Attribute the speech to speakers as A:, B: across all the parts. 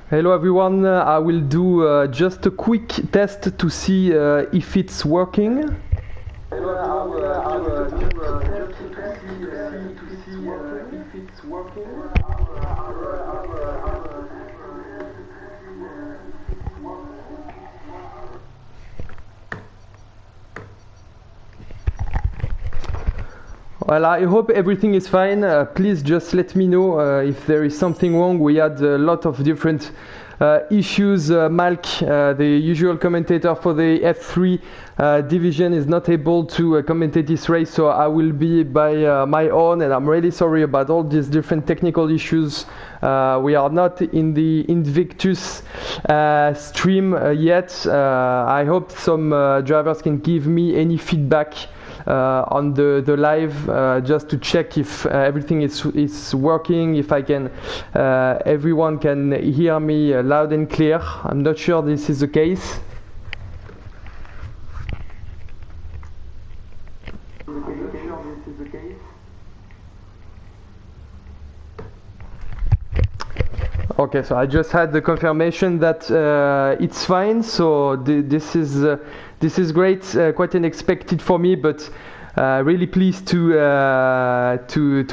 A: Hello everyone, I will do just a quick test to see if it's working. Well, I hope everything is fine. Please just let me know if there is something wrong. We had a lot of different issues. Malc, the usual commentator for the F3 division, is not able to commentate this race, so I will be by my own, and I'm really sorry about all these different technical issues. We are not in the Invictus stream yet. I hope some drivers can give me any feedback on the live, just to check if everything is working, if I can everyone can hear me loud and clear. I'm not sure this is the case. Okay, so I just had the confirmation that it's fine, so this is great, quite unexpected for me, but really pleased to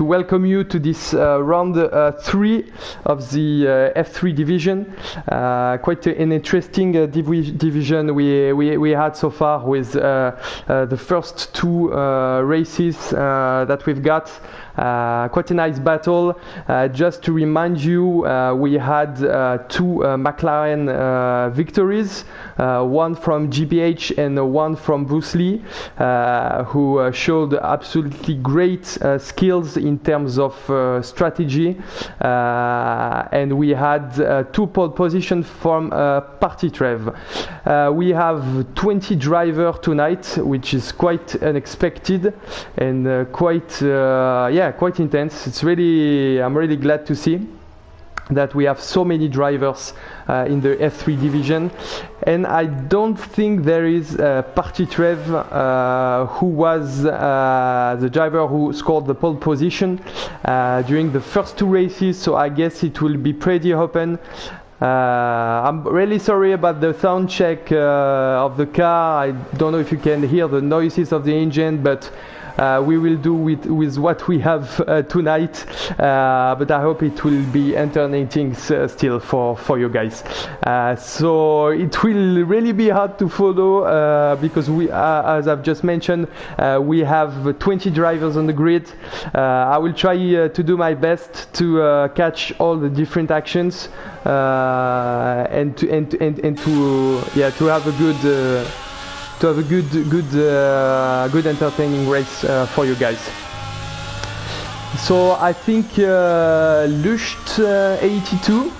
A: welcome you to this round 3 of the F3 division. Quite an interesting division we had so far, with the first 2 races that we've got. Quite a nice battle. Just to remind you, we had 2 McLaren victories, one from GBH and one from Bruce Lee, who showed absolutely great skills in terms of strategy, and we had 2 pole positions from Party Trev. We have 20 drivers tonight, which is quite unexpected and quite quite intense. I'm really glad to see that we have so many drivers in the F3 division, and I don't think there is Party Trev, who was the driver who scored the pole position during the first 2 races, so I guess it will be pretty open. I'm really sorry about the sound check of the car. I don't know if you can hear the noises of the engine, but we will do with what we have tonight, but I hope it will be entertaining still for you guys. So it will really be hard to follow because we, as I've just mentioned, we have 20 drivers on the grid. I will try to do my best to catch all the different actions and to have a good. To have a good entertaining race for you guys. So I think Lusht 82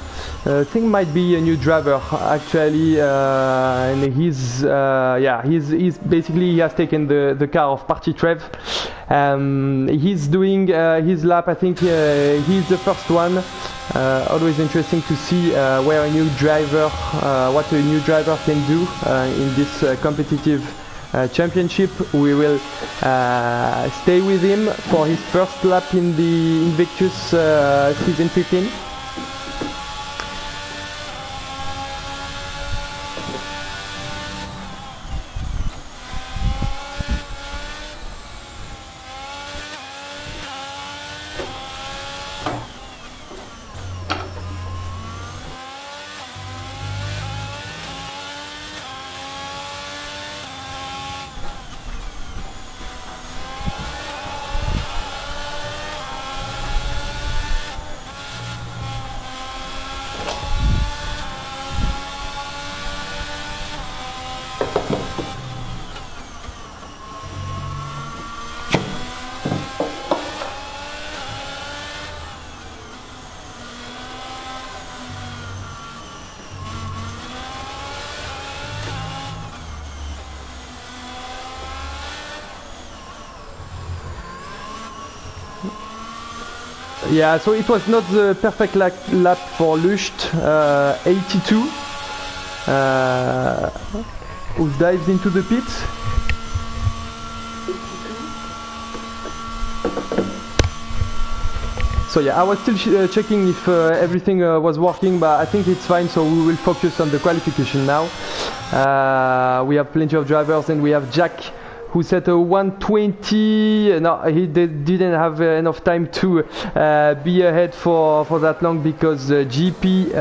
A: I think might be a new driver actually, and he's basically, he has taken the car of Party Trev. He's doing his lap. I think he's the first one. Always interesting to see where a new driver, what a new driver can do in this competitive championship. We will stay with him for his first lap in the Invictus season 15. Yeah, so it was not the perfect lap for Lusht 82, who dives into the pit. So yeah, I was still checking if everything was working, but I think it's fine, so we will focus on the qualification now. We have plenty of drivers, and we have Jack, who set a 120. No, he didn't have enough time to be ahead for that long, because GP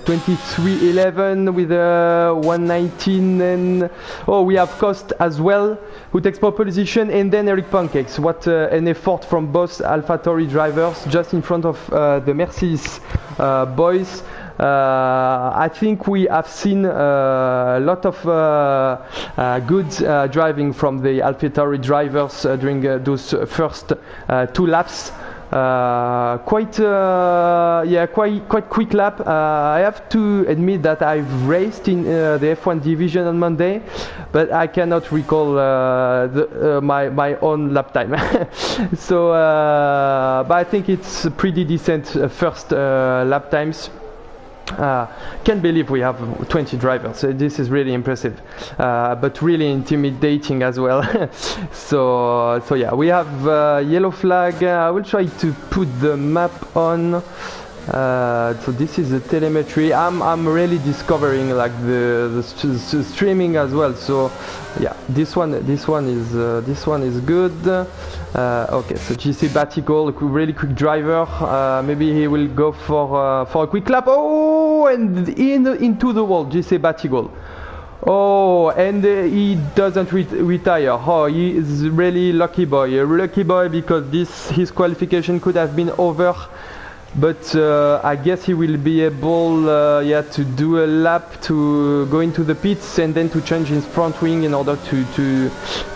A: 2311 with a 119, and oh, we have Cost as well, who takes pole position, and then Eric Pancakes. What an effort from both AlphaTauri drivers, just in front of the Mercedes boys. I think we have seen a lot of good driving from the AlphaTauri drivers during those first 2 laps. Quite quick lap. I have to admit that I've raced in the F1 division on Monday, but I cannot recall my own lap time. So, but I think it's pretty decent first lap times. Can't believe we have 20 drivers. This is really impressive, but really intimidating as well. So yeah, we have yellow flag. I will try to put the map on. So this is the telemetry. I'm really discovering like the streaming as well. So yeah, this one is good. Okay, so GC Batigal, really quick driver. Maybe he will go for a quick lap. Oh, and into the wall, GC Batigal. Oh, and he doesn't retire. Oh, he is really lucky boy, because his qualification could have been over. But I guess he will be able to do a lap, to go into the pits, and then to change his front wing in order to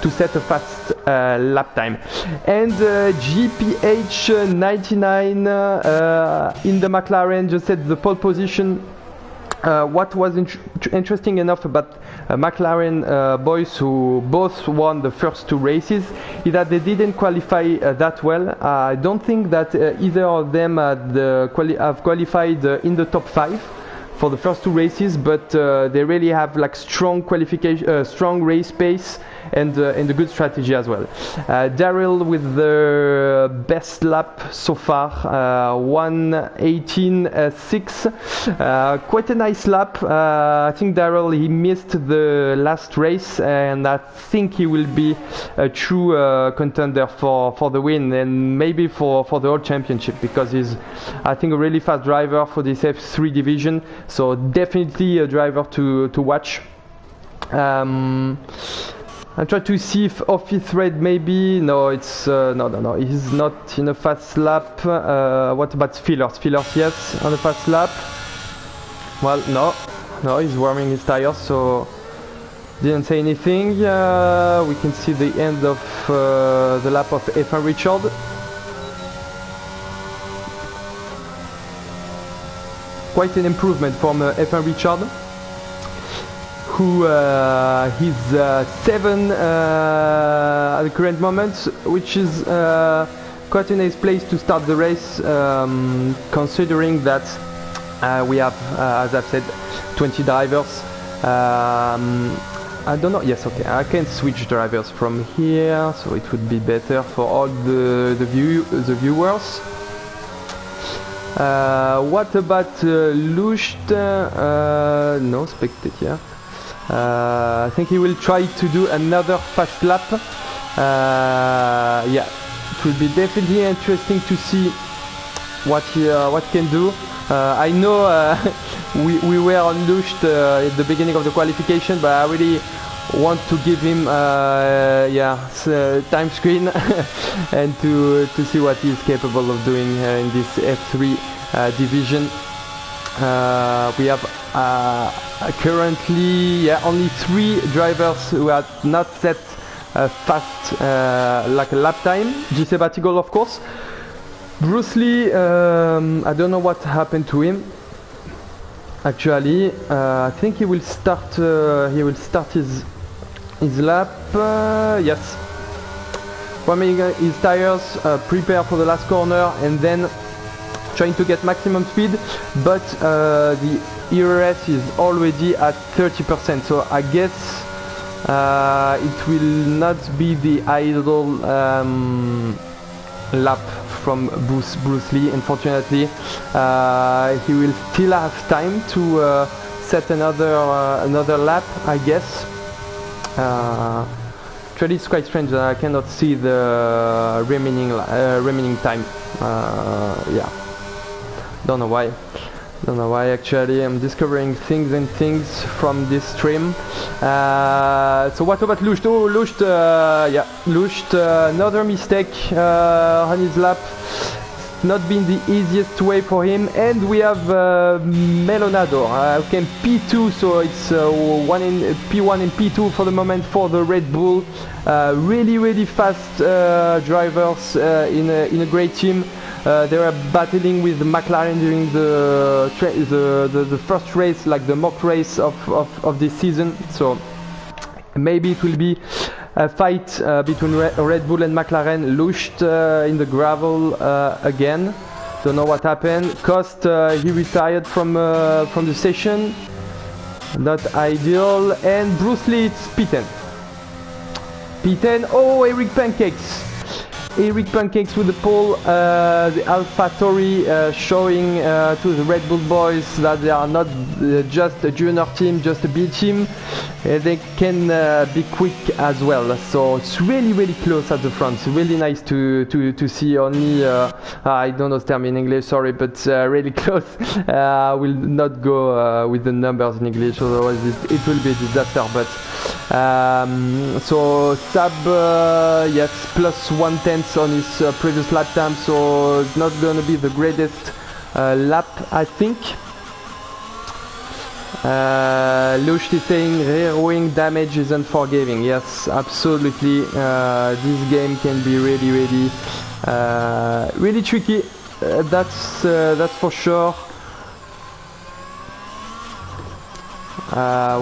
A: set a fast lap time. And GPH99 in the McLaren just set the pole position. What was interesting enough about McLaren boys, who both won the first 2 races, is that they didn't qualify that well. I don't think that either of them have qualified in the top 5 for the first 2 races, but they really have like strong qualification, strong race pace, and a good strategy as well. Daryl with the best lap so far, 1:18.6. Quite a nice lap. I think Daryl, he missed the last race, and I think he will be a true contender for the win, and maybe for the whole championship, because he's, I think, a really fast driver for this F3 division. So definitely a driver to watch. I try to see if off his thread maybe. No, it's no. He's not in a fast lap. What about Fillers? Fillers, yes, on a fast lap. Well, no, he's warming his tires, so didn't say anything. We can see the end of the lap of F1 Richard. Quite an improvement from F1 Richard, who he's 7 at the current moment, which is quite a nice place to start the race, considering that we have, as I've said, 20 drivers. I don't know. Yes, okay. I can switch drivers from here, so it would be better for all the viewers. What about Lucht? No spectator. I think he will try to do another fast lap. Yeah, it will be definitely interesting to see what he can do. I know we were on Lucht at the beginning of the qualification, but I really want to give him time screen and to see what he's capable of doing in this F3 division. We have currently only 3 drivers who have not set a fast like a lap time. GC Batigal, of course. Bruce Lee, I don't know what happened to him. Actually, I think he will start his lap. Yes, warming his tires, prepare for the last corner, and then trying to get maximum speed. But the ERS is already at 30%, so I guess it will not be the ideal lap from Bruce Lee. Unfortunately, he will still have time to set another lap, I guess. Actually, it's quite strange that I cannot see the remaining time. Yeah, don't know why. Don't know why. Actually, I'm discovering things from this stream. So what about Lucht? Oh, Lucht, yeah, Lucht, another mistake on his lap. Not been the easiest way for him. And we have Melonado, who came P2, so it's one in P1 and P2 for the moment for the Red Bull. Really fast drivers in a great team. They were battling with the McLaren during the first race, like the mock race of this season. So maybe it will be a fight between Red Bull and McLaren. Lucht in the gravel again. Don't know what happened. Cost, he retired from the session. Not ideal. And Bruce Lee, it's P10. P10. Oh, Eric Pancakes. Eric Pancakes with the pole, the AlphaTauri showing to the Red Bull boys that they are not just a junior team, just a B team. They can be quick as well. So it's really close at the front. It's really nice to see. Only I don't know the term in English, sorry, but really close. I will not go with the numbers in English, otherwise it will be a disaster. But so Sab, yes, plus 1/10 on his previous lap time, so it's not gonna be the greatest lap, I think. Lucht is saying rear wing damage is unforgiving. Yes, absolutely. This game can be really tricky. That's for sure.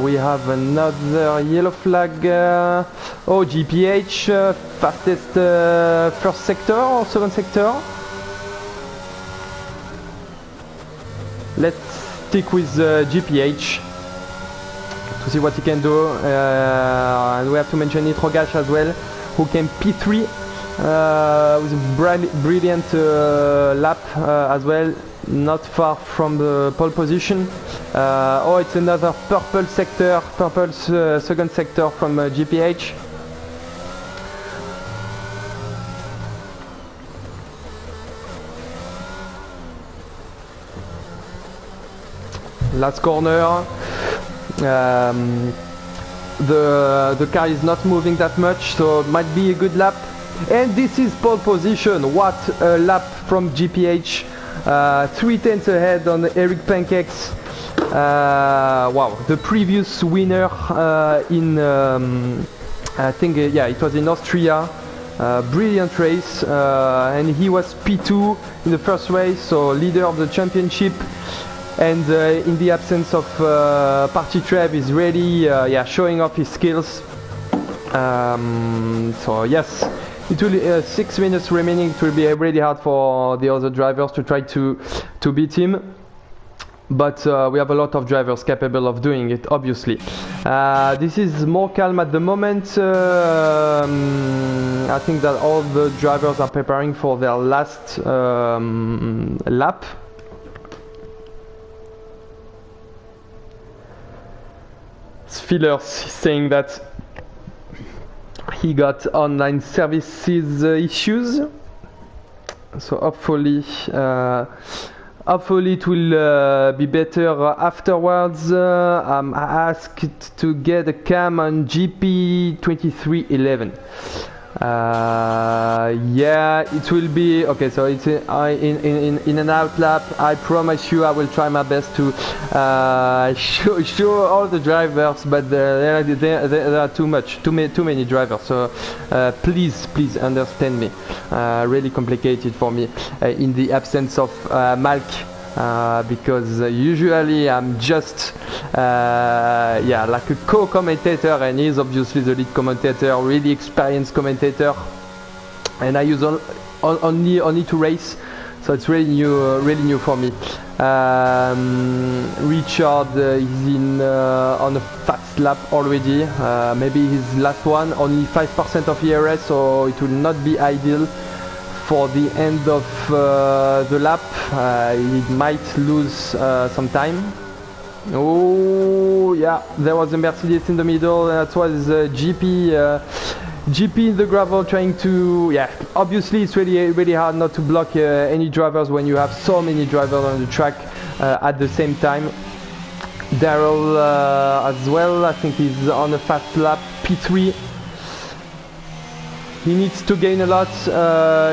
A: We have another yellow flag. Oh, GPH, fastest first sector or second sector. Let's stick with GPH to see what he can do. And we have to mention Nitrogash as well, who came P3 with a brilliant lap as well. Not far from the pole position. Oh, it's another purple sector, purple second sector from GPH. Last corner. The car is not moving that much, so it might be a good lap. And this is pole position. What a lap from GPH. 3/10 ahead on Eric Pancakes. Wow, the previous winner in I think yeah, it was in Austria. Brilliant race, and he was P2 in the first race, so leader of the championship. And in the absence of Party Trev, is really yeah, showing off his skills. So yes, it will 6 minutes remaining. It will be really hard for the other drivers to try to beat him. But we have a lot of drivers capable of doing it, obviously. This is more calm at the moment. I think that all the drivers are preparing for their last lap. Fillers saying that he got online services issues, so hopefully it will be better afterwards. I'm asked to get a cam on GP2311. Yeah, it will be okay. So it's in an out lap. I promise you, I will try my best to show all the drivers, but there are too many drivers. So please understand me. Really complicated for me in the absence of Malc. Because usually I'm just yeah, like a co-commentator, and he's obviously the lead commentator, really experienced commentator, and I use only to race, so it's really new for me. Richard is in on a fast lap already, maybe his last one, only 5% of ERS, so it will not be ideal for the end of the lap. He might lose some time. Oh yeah, there was a Mercedes in the middle. That was GP in the gravel trying to, yeah, obviously it's really hard not to block any drivers when you have so many drivers on the track at the same time. Daryl as well, I think he's on a fast lap, P3. He needs to gain a lot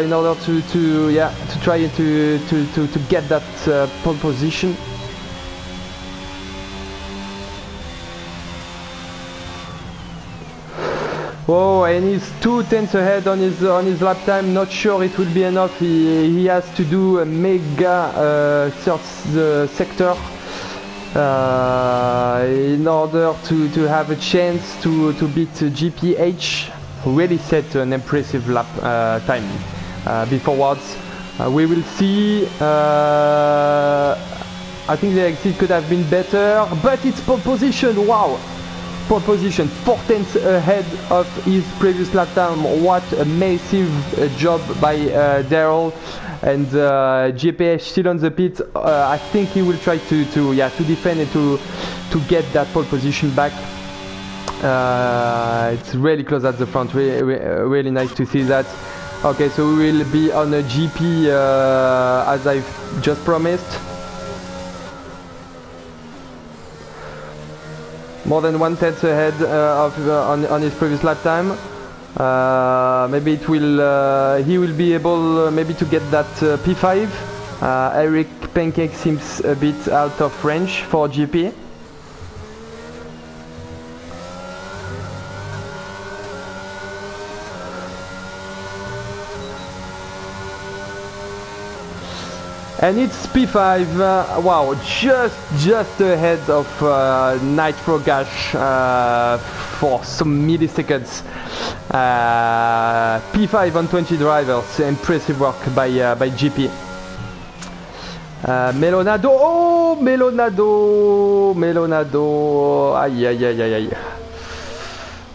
A: in order to try to get that pole position. Oh, and he's 2 tenths ahead on his lap time. Not sure it will be enough. He has to do a mega third sector in order to have a chance to beat GPH. Really set an impressive lap time beforwards. We will see. I think the exit could have been better, but it's pole position. Wow! Pole position, 4 tenths ahead of his previous lap time. What a massive job by Daryl. And GPH still on the pit. I think he will try to defend and to get that pole position back. It's really close at the front. Really nice to see that. Okay, so we will be on a GP as I've just promised. More than 1 tenth ahead on his previous lap time. Maybe it will. He will be able maybe to get that P5. Eric Pancake seems a bit out of range for GP. And it's P5, wow, just ahead of Nitro Gash for some milliseconds. P5 on 20 drivers, impressive work by GP. Melonado, oh, Melonado, aïe.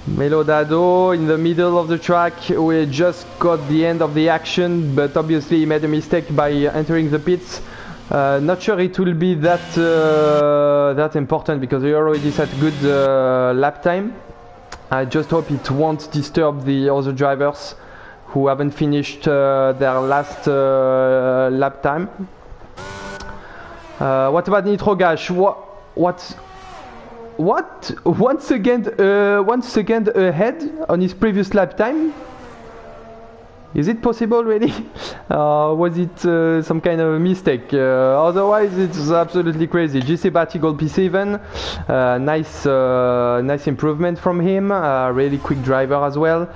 A: Melonado in the middle of the track. We just got the end of the action, but obviously he made a mistake by entering the pits. Not sure it will be that important because he already set good lap time. I just hope it won't disturb the other drivers who haven't finished their last lap time. What about Nitro Gash? What? Once again ahead on his previous lap time? Is it possible really? Was it some kind of a mistake? Otherwise it's absolutely crazy. GC Batigol P7, nice improvement from him. Really quick driver as well.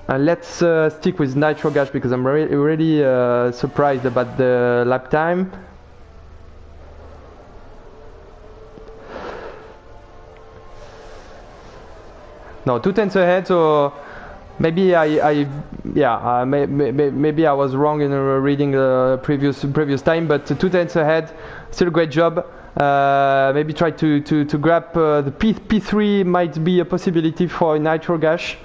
A: Let's stick with Nitro Gash because I'm really surprised about the lap time. No, 2 tenths ahead, so maybe maybe I was wrong in reading the previous time, but 2 tenths ahead, still a great job. Maybe try to grab the P3 might be a possibility for Nitro Gash.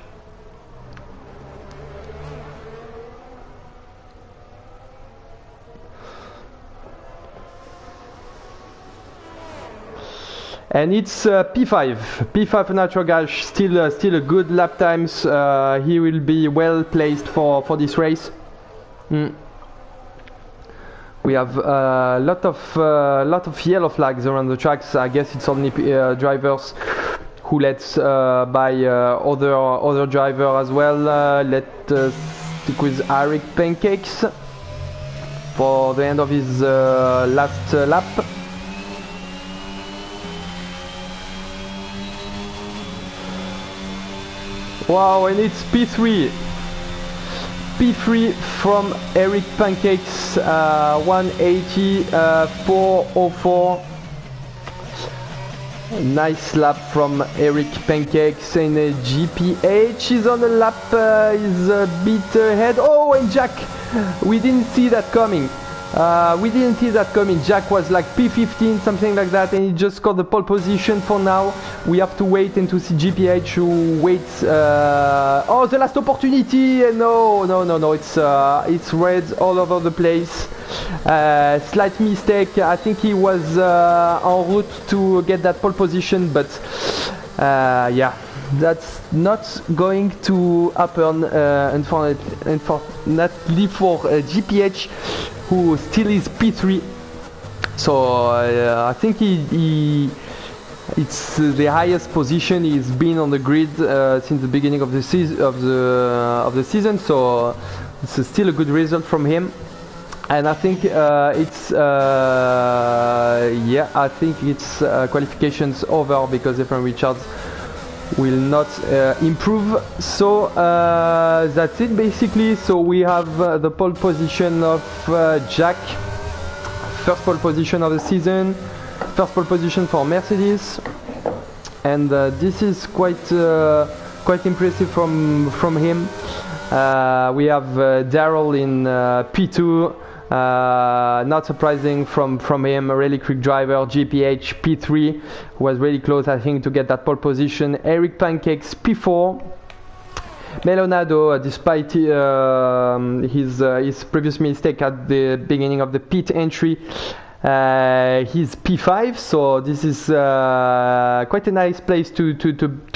A: And it's P5 Nitro Gash, still a good lap times. He will be well placed for this race. We have a lot of yellow flags around the tracks. I guess it's only drivers who let by other driver as well. Let's stick with Eric Pancakes for the end of his last lap. Wow, and it's P3 from Eric Pancakes, 180, 404. Nice lap from Eric Pancakes, and GPH is on the lap, is a bit ahead. Oh, and Jack, we didn't see that coming. We didn't see that coming. Jack was like P15, something like that, and he just scored the pole position. For now, we have to wait and to see GPH who waits. Oh, the last opportunity! No, it's red all over the place. Slight mistake. I think he was en route to get that pole position, but yeah, that's not going to happen, unfortunately for GPH, who still is P3. So I think it's the highest position he's been on the grid since the beginning of the season. So it's still a good result from him. And I think it's qualifications over because Efren Richards will not improve. So that's it basically. So we have the pole position of Jack, first pole position of the season, first pole position for Mercedes, and this is quite impressive from him. We have Daryl in P2. Not surprising from him, a really quick driver. GPH P3 was really close, I think, to get that pole position. Eric Pancakes P4. Melonado, despite his previous mistake at the beginning of the pit entry, he's P5, so this is quite a nice place to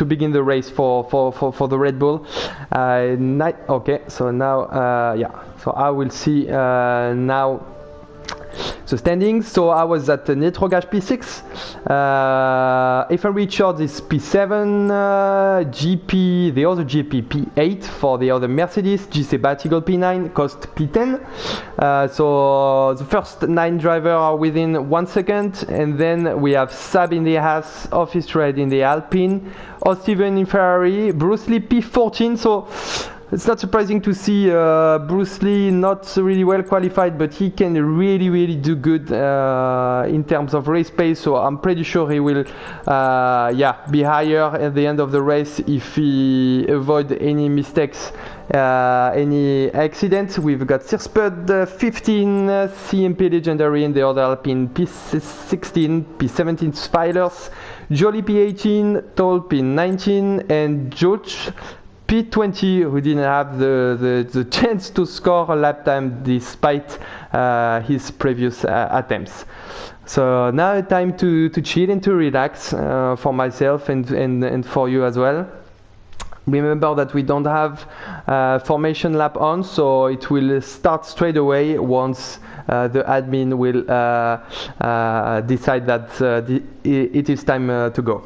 A: begin the race for the Red Bull. Okay, so now yeah, so I will see now the standings. So I was at Netrogage P6, Efren Richards is P7, the other GP P8 for the other Mercedes, GC Batigal P9, Cost P10. So the first 9 drivers are within 1 second, and then we have Sab in the Haas, Office Red in the Alpine, Steven in Ferrari, Bruce Lee P14. So it's not surprising to see Bruce Lee not really well qualified, but he can really do good in terms of race pace. So I'm pretty sure he will be higher at the end of the race if he avoid any mistakes, any accidents. We've got Sirspud 15, CMP Legendary in the other Alpine P16, P17 Spiders, Jolie P18, Toll P19, and George P20, who didn't have the chance to score a lap time despite his previous attempts. So now time to chill and to relax for myself and for you as well. Remember that we don't have formation lap on, so it will start straight away once the admin will decide that it is time to go.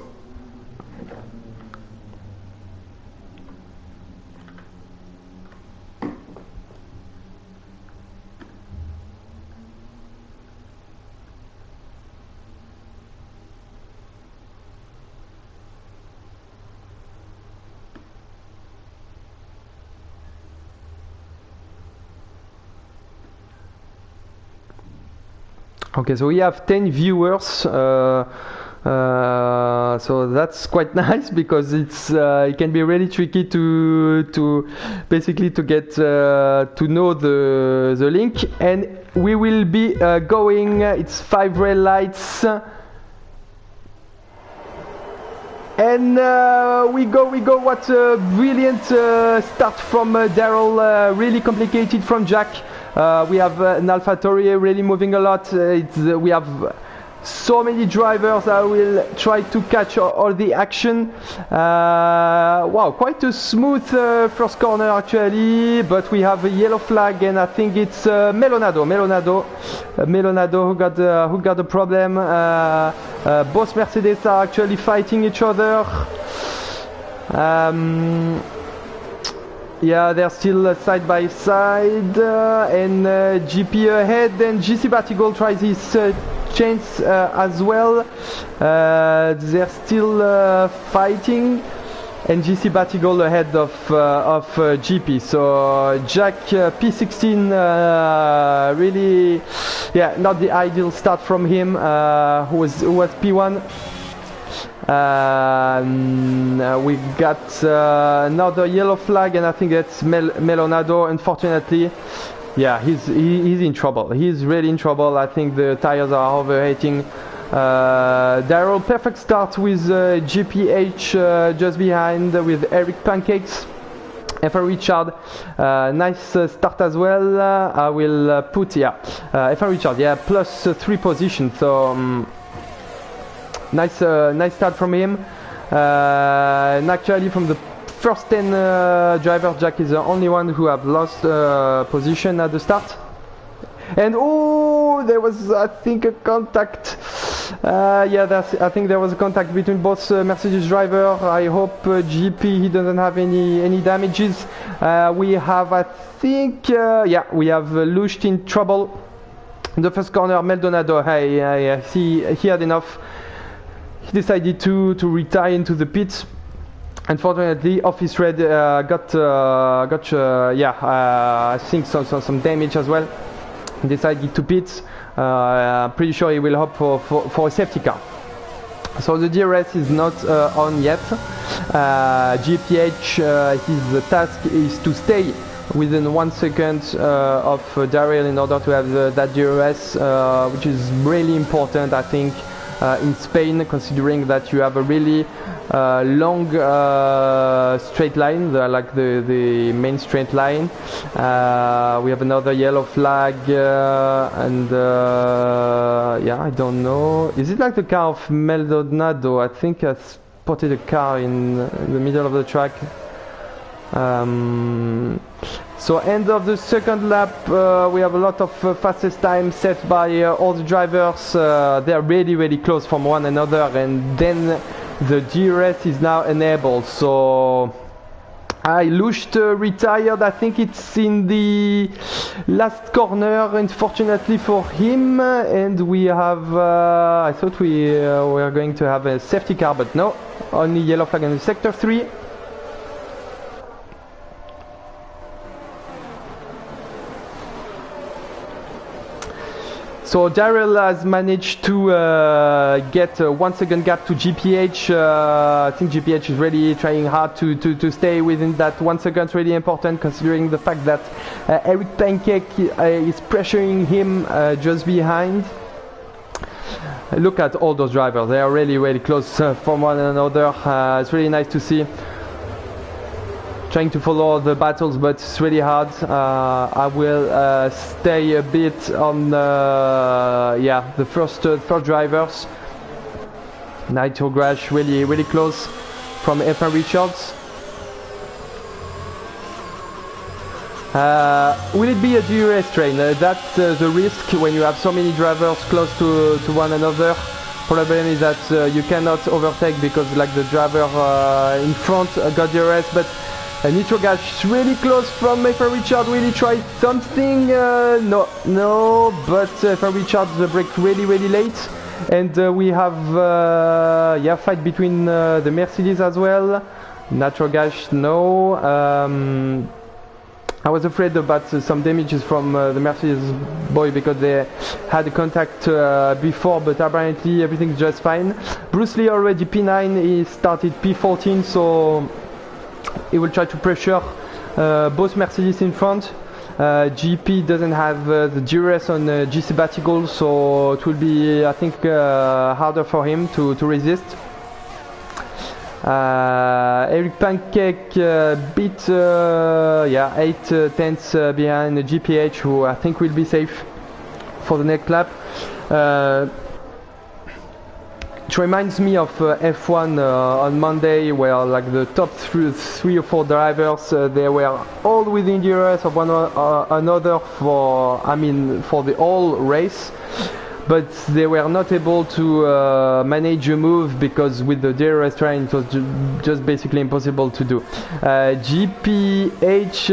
A: Okay, so we have 10 viewers, so that's quite nice because it can be really tricky to basically to get to know the link, and we will be going. It's 5 red lights, and we go. What a brilliant start from Daryl, really complicated from Jack. We have an AlphaTauri really moving a lot. We have so many drivers. I will try to catch all the action. Wow, quite a smooth first corner actually, but we have a yellow flag, and I think it's Melonado who got a problem. Both Mercedes are actually fighting each other. Yeah, they're still side by side, and GP ahead, and GC Batigal tries his chance as well. They're still fighting, and GC Batigal ahead of GP. So Jack P16, really, yeah, not the ideal start from him, who was P1. We got another yellow flag, and I think that's Melonado, unfortunately. yeah, he's in trouble. He's really in trouble. I think the tires are overheating. Daryl, perfect start with GPH just behind with Eric Pancakes. F1 Richard, nice start as well. I will put, F1 Richard, yeah, plus 3 positions. So nice start from him. And actually, from the first 10 drivers, Jack is the only one who have lost position at the start. And oh, there was, I think, a contact. I think there was a contact between both Mercedes driver. I hope GP he doesn't have any damages. We have, I think, we have Lucht in trouble. In the first corner, Maldonado, he had enough. He decided to retire into the pits. Unfortunately, Office Red got I think some damage as well. Decided to pit. Pretty sure he will hope for a safety car. So the DRS is not on yet. GPH, his task is to stay within 1 second of Daryl in order to have that DRS, which is really important, I think, in Spain, considering that you have a really long straight line, like the main straight line. We have another yellow flag, and I don't know. Is it like the car of Maldonado? I think I spotted a car in the middle of the track. So end of the second lap, we have a lot of fastest time set by all the drivers. They are really close from one another, and then the DRS is now enabled. So Lucht retired. I think it's in the last corner, unfortunately for him. And we have, I thought we were going to have a safety car, but no, only yellow flag in sector 3. So Daryl has managed to get a 1 second gap to GPH. I think GPH is really trying hard to stay within that 1 second. Really important, considering the fact that Eric Pancake is pressuring him just behind. Look at all those drivers. They are really close from one another. It's really nice to see. Trying to follow the battles, but it's really hard. I will stay a bit on the first drivers. Nitro Crash really close from F1 Richards. Will it be a DRS train? That's the risk when you have so many drivers close to one another. Problem is that you cannot overtake because like the driver in front got DRS, but Nitro Gas really close from F1 Richard. Really tried something. No, but F1 Richard brake really late, and we have fight between the Mercedes as well. Nitro Gas, no. I was afraid about some damages from the Mercedes boy because they had a contact before, but apparently everything's just fine. Bruce Lee already P9, he started P14, so he will try to pressure both Mercedes in front. GP doesn't have the DRS on GC Batigal, so it will be, I think, harder for him to resist. Eric Pancake beat 8 tenths behind GPH, who I think will be safe for the next lap. It reminds me of F1 on Monday, where like the top 3 or 4 drivers they were all within the DRS of one another for the whole race, but they were not able to manage a move because with the DRS train it was just basically impossible to do. GPH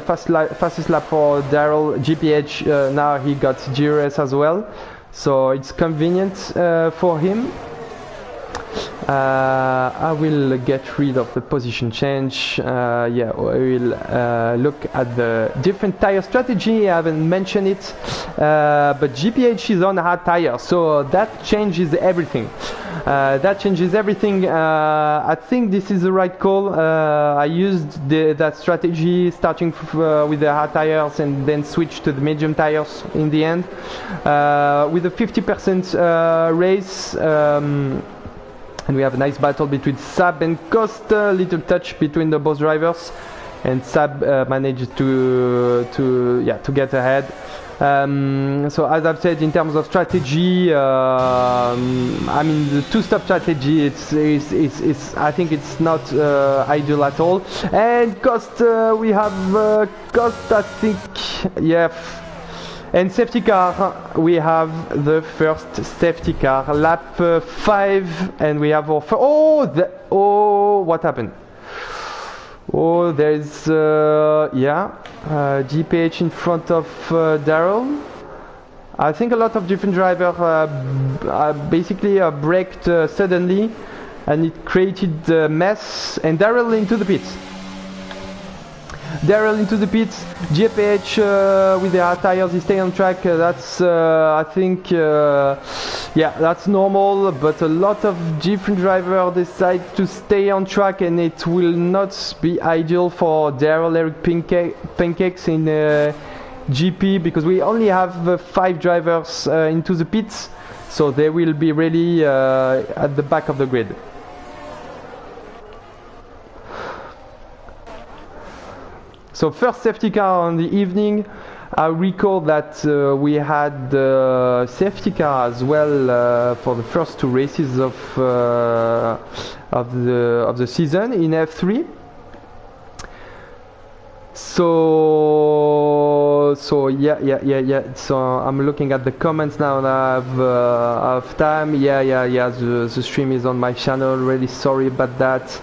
A: fastest lap for Daryl. GPH now he got DRS as well, so it's convenient for him. I will get rid of the position change. Yeah, we will look at the different tire strategy. I haven't mentioned it, but GPH is on hard tires, so that changes everything. I think this is the right call. I used that strategy starting with the hard tires and then switch to the medium tires in the end. With a 50% race, and we have a nice battle between Sab and Costa, little touch between the both drivers, and Sab managed to get ahead. So as I've said, in terms of strategy, I mean the two-stop strategy, I think it's not ideal at all. And Cost, we have Cost, I think, yeah. And safety car, we have the first safety car, lap 5, and we have our what happened? Oh, there's GPH in front of Daryl. I think a lot of different drivers basically braked suddenly, and it created a mess. And Daryl into the pits. GPH with the hard tires, he stay on track. That's I think that's normal, but a lot of different drivers decide to stay on track, and it will not be ideal for Daryl Eric Pancakes in GP, because we only have 5 drivers into the pits, so they will be really at the back of the grid. So first safety car on the evening. I recall that we had safety car as well for the first 2 races of the season in F3. So yeah. So I'm looking at the comments now, and I have time. Yeah. The stream is on my channel. Really sorry about that.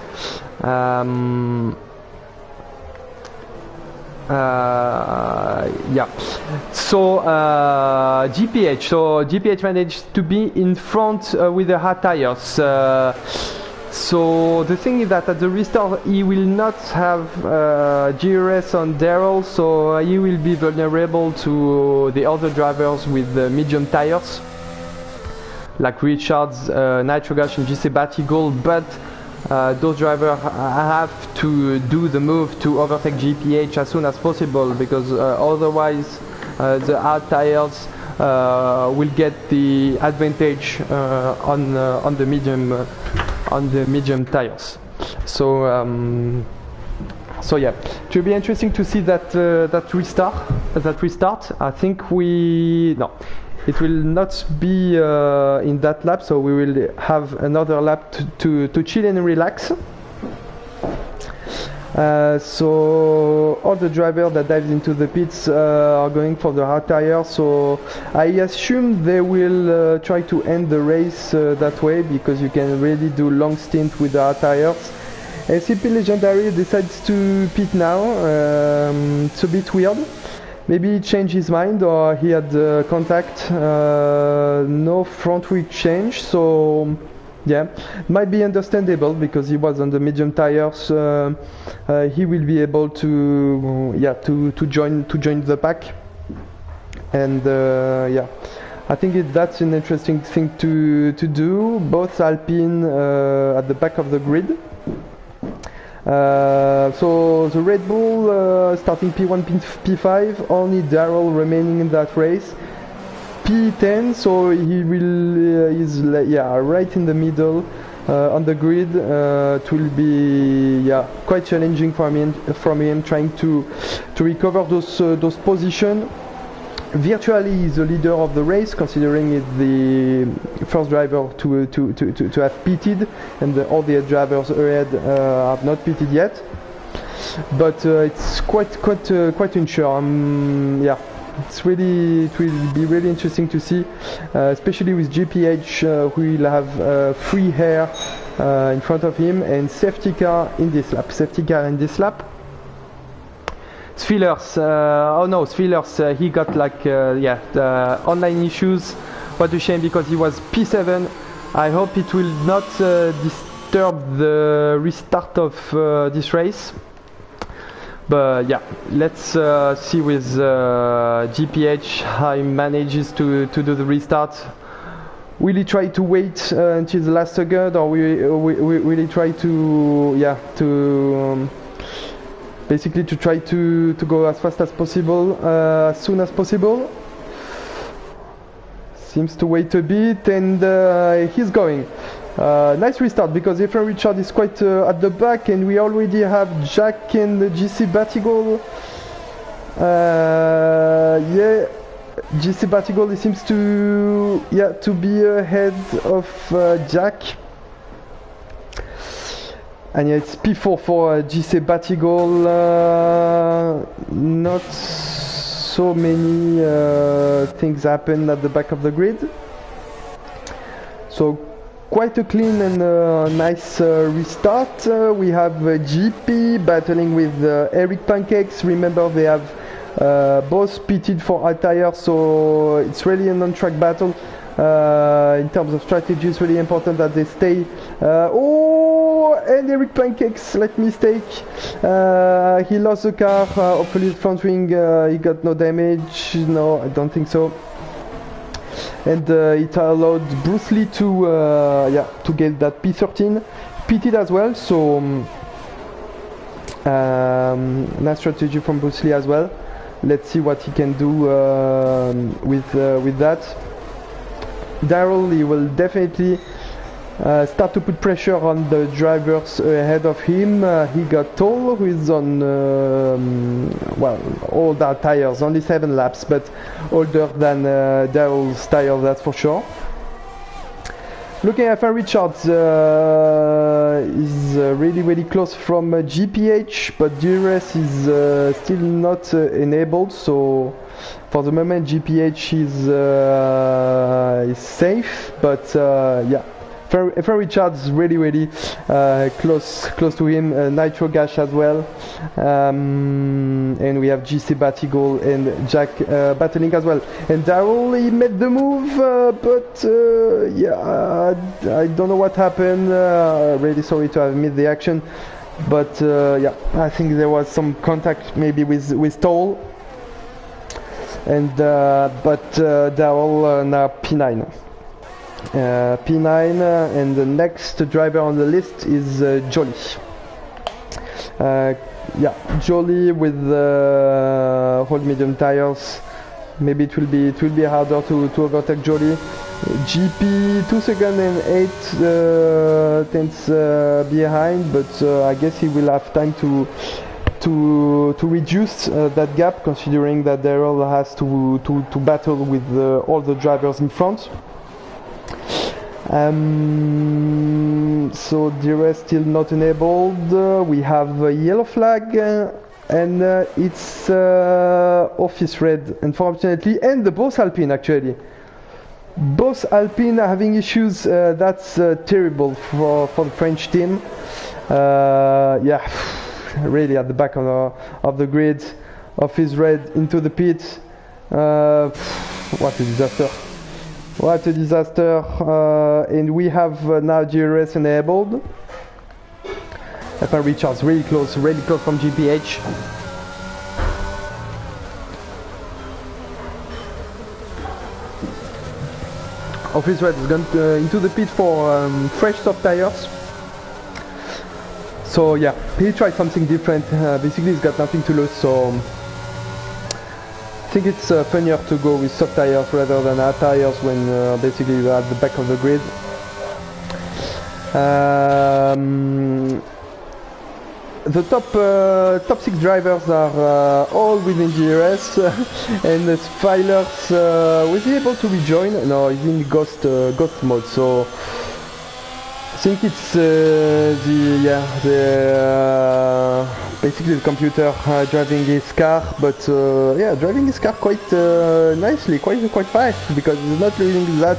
A: So GPH managed to be in front with the hard tires. So the thing is that at the restart he will not have GRS on Daryl, so he will be vulnerable to the other drivers with the medium tires, like Richard's, Nitrogash and GC Batigol, but those drivers have to do the move to overtake GPH as soon as possible, because otherwise the hard tires will get the advantage on the medium tires. So yeah, it will be interesting to see that restart. I think it will not be in that lap, so we will have another lap to chill and relax. So all the drivers that dive into the pits are going for the hard tire, so I assume they will try to end the race that way, because you can really do long stint with the hard tires. SCP Legendary decides to pit now. It's a bit weird. Maybe he changed his mind, or he had contact. No front wheel change, so yeah, might be understandable, because he was on the medium tires. He will be able to join the pack, and I think that's an interesting thing to do. Both Alpine at the back of the grid. So the Red Bull starting P1, P5, only Daryl remaining in that race. P10, so he will is right in the middle on the grid. It will be quite challenging for him trying to recover those positions. Virtually he's the leader of the race, considering it's the first driver to have pitted, and all the drivers ahead have not pitted yet. But it's quite unsure. It will be really interesting to see, especially with GPH, who will have free air in front of him, and safety car in this lap. Spheelers, he got online issues. What a shame, because he was P7 I hope it will not disturb the restart of this race. But yeah, let's see with GPH how he manages to do the restart. Will he try to wait until the last second, or will he try to basically to try to go as fast as possible, as soon as possible? Seems to wait a bit, and he's going. Nice restart, because Efren Richard is quite at the back, and we already have Jack and GC Batigol. Yeah, GC Batigol, he seems to be ahead of Jack. And yeah, it's P4 for GC Batigol. Not so many things happen at the back of the grid. So quite a clean and nice restart. We have GP battling with Eric Pancakes. Remember, they have both pitted for high tires, so it's really an on-track battle. In terms of strategy, it's really important that they stay. And Eric Pancakes, slight mistake. He lost the car. Hopefully the front wing, he got no damage. No, I don't think so. And it allowed Bruce Lee to get that P13 pitted as well. So nice strategy from Bruce Lee as well. Let's see what he can do with that. Daryl, he will definitely start to put pressure on the drivers ahead of him. He got Toll, who is on older tires, only 7 laps, but older than Daryl's tire, that's for sure. Looking at Efren Richards, is really close from GPH, but DRS is still not enabled, so for the moment GPH is safe, but yeah. Efren Richards really close to him. Nitro Gash as well, and we have GC Batigol and Jack battling as well. And Daryl, he made the move, but yeah, I don't know what happened. Really sorry to have missed the action, but yeah, I think there was some contact maybe with Toll. And but Daryl now P9. P9, and the next driver on the list is Jolly. Yeah, Jolly with whole medium tires. Maybe it will be harder to overtake Jolly. GP 2 seconds and 8 tenths behind, but I guess he will have time to reduce that gap, considering that Daryl has to battle with all the drivers in front. So DRS still not enabled. We have a yellow flag, and it's office red, unfortunately, and the both Alpine actually. Both Alpine are having issues. That's terrible for the French team. Yeah, really at the back of the grid. Office red into the pit. What a disaster. What a disaster. And we have now DRS enabled. Efren Richards really close from GPH. Office red has gone into the pit for fresh soft tires. So yeah, he tried something different. Basically he's got nothing to lose, so I think it's funnier to go with soft tires rather than hard tires when basically you're at the back of the grid. The top 6 drivers are all within DRS, and Spilers was he able to rejoin? No, he's in ghost mode. So I think it's basically the computer driving his car, but yeah, driving his car quite nicely, quite fast, because he's not losing that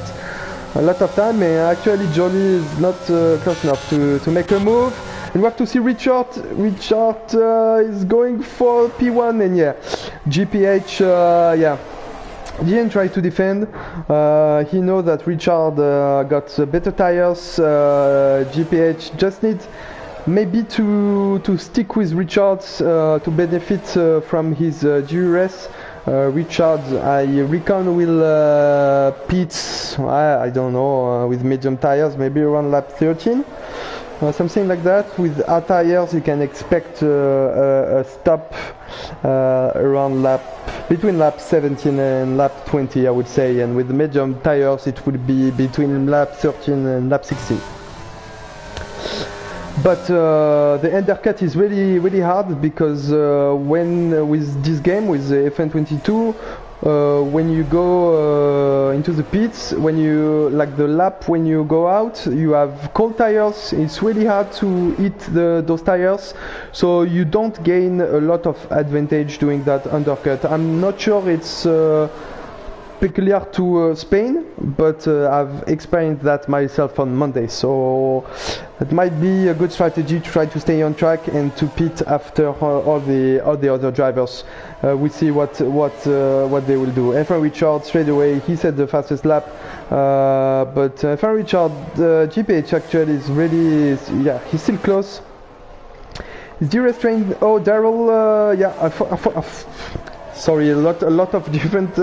A: a lot of time. And actually Johnny is not close enough to make a move. And we have to see Richard is going for P1, and yeah, GPH, yeah, didn't try to defend. He knows that Richard got better tires. GPH just needs maybe to stick with Richard to benefit from his DRS. Richard, I reckon, will pit, I don't know, with medium tires, maybe around lap 13. Something like that. With hard tires you can expect a stop around between lap 17 and lap 20, I would say, and with the medium tires it would be between lap 13 and lap 16. But the undercut is really hard, because when with this game, with the F1 22, when you go into the pits, when you the lap, when you go out, you have cold tires. It's really hard to hit those tires, so you don't gain a lot of advantage doing that undercut. I'm not sure it's peculiar to Spain, but I've experienced that myself on Monday, so it might be a good strategy to try to stay on track and to pit after all the other drivers. We see what they will do. F1 Richard straight away, he set the fastest lap, but F1 Richard, GPH actually is really, yeah, he's still close. Is DRS trained? Oh, Daryl, yeah, sorry, a lot of different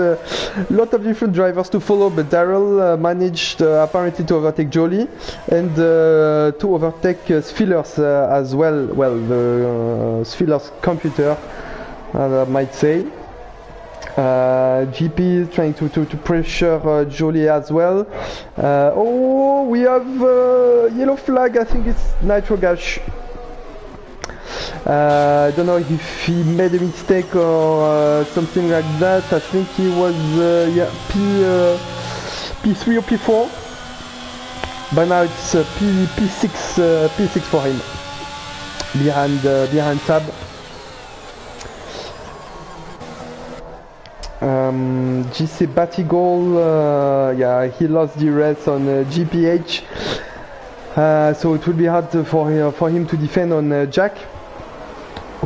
A: drivers to follow, but Daryl managed apparently to overtake Jolie and to overtake Spheler's as well. Well, the Spheler's computer, I might say. GP is trying to pressure Jolie as well. Oh, we have yellow flag. I think it's Nitro Gash. I don't know if he made a mistake or something like that. I think he was yeah, P3 or P4, but now it's P6 for him, behind Sab. GC Batigol, yeah, he lost the race on GPH, so it will be hard for him to defend on Jack,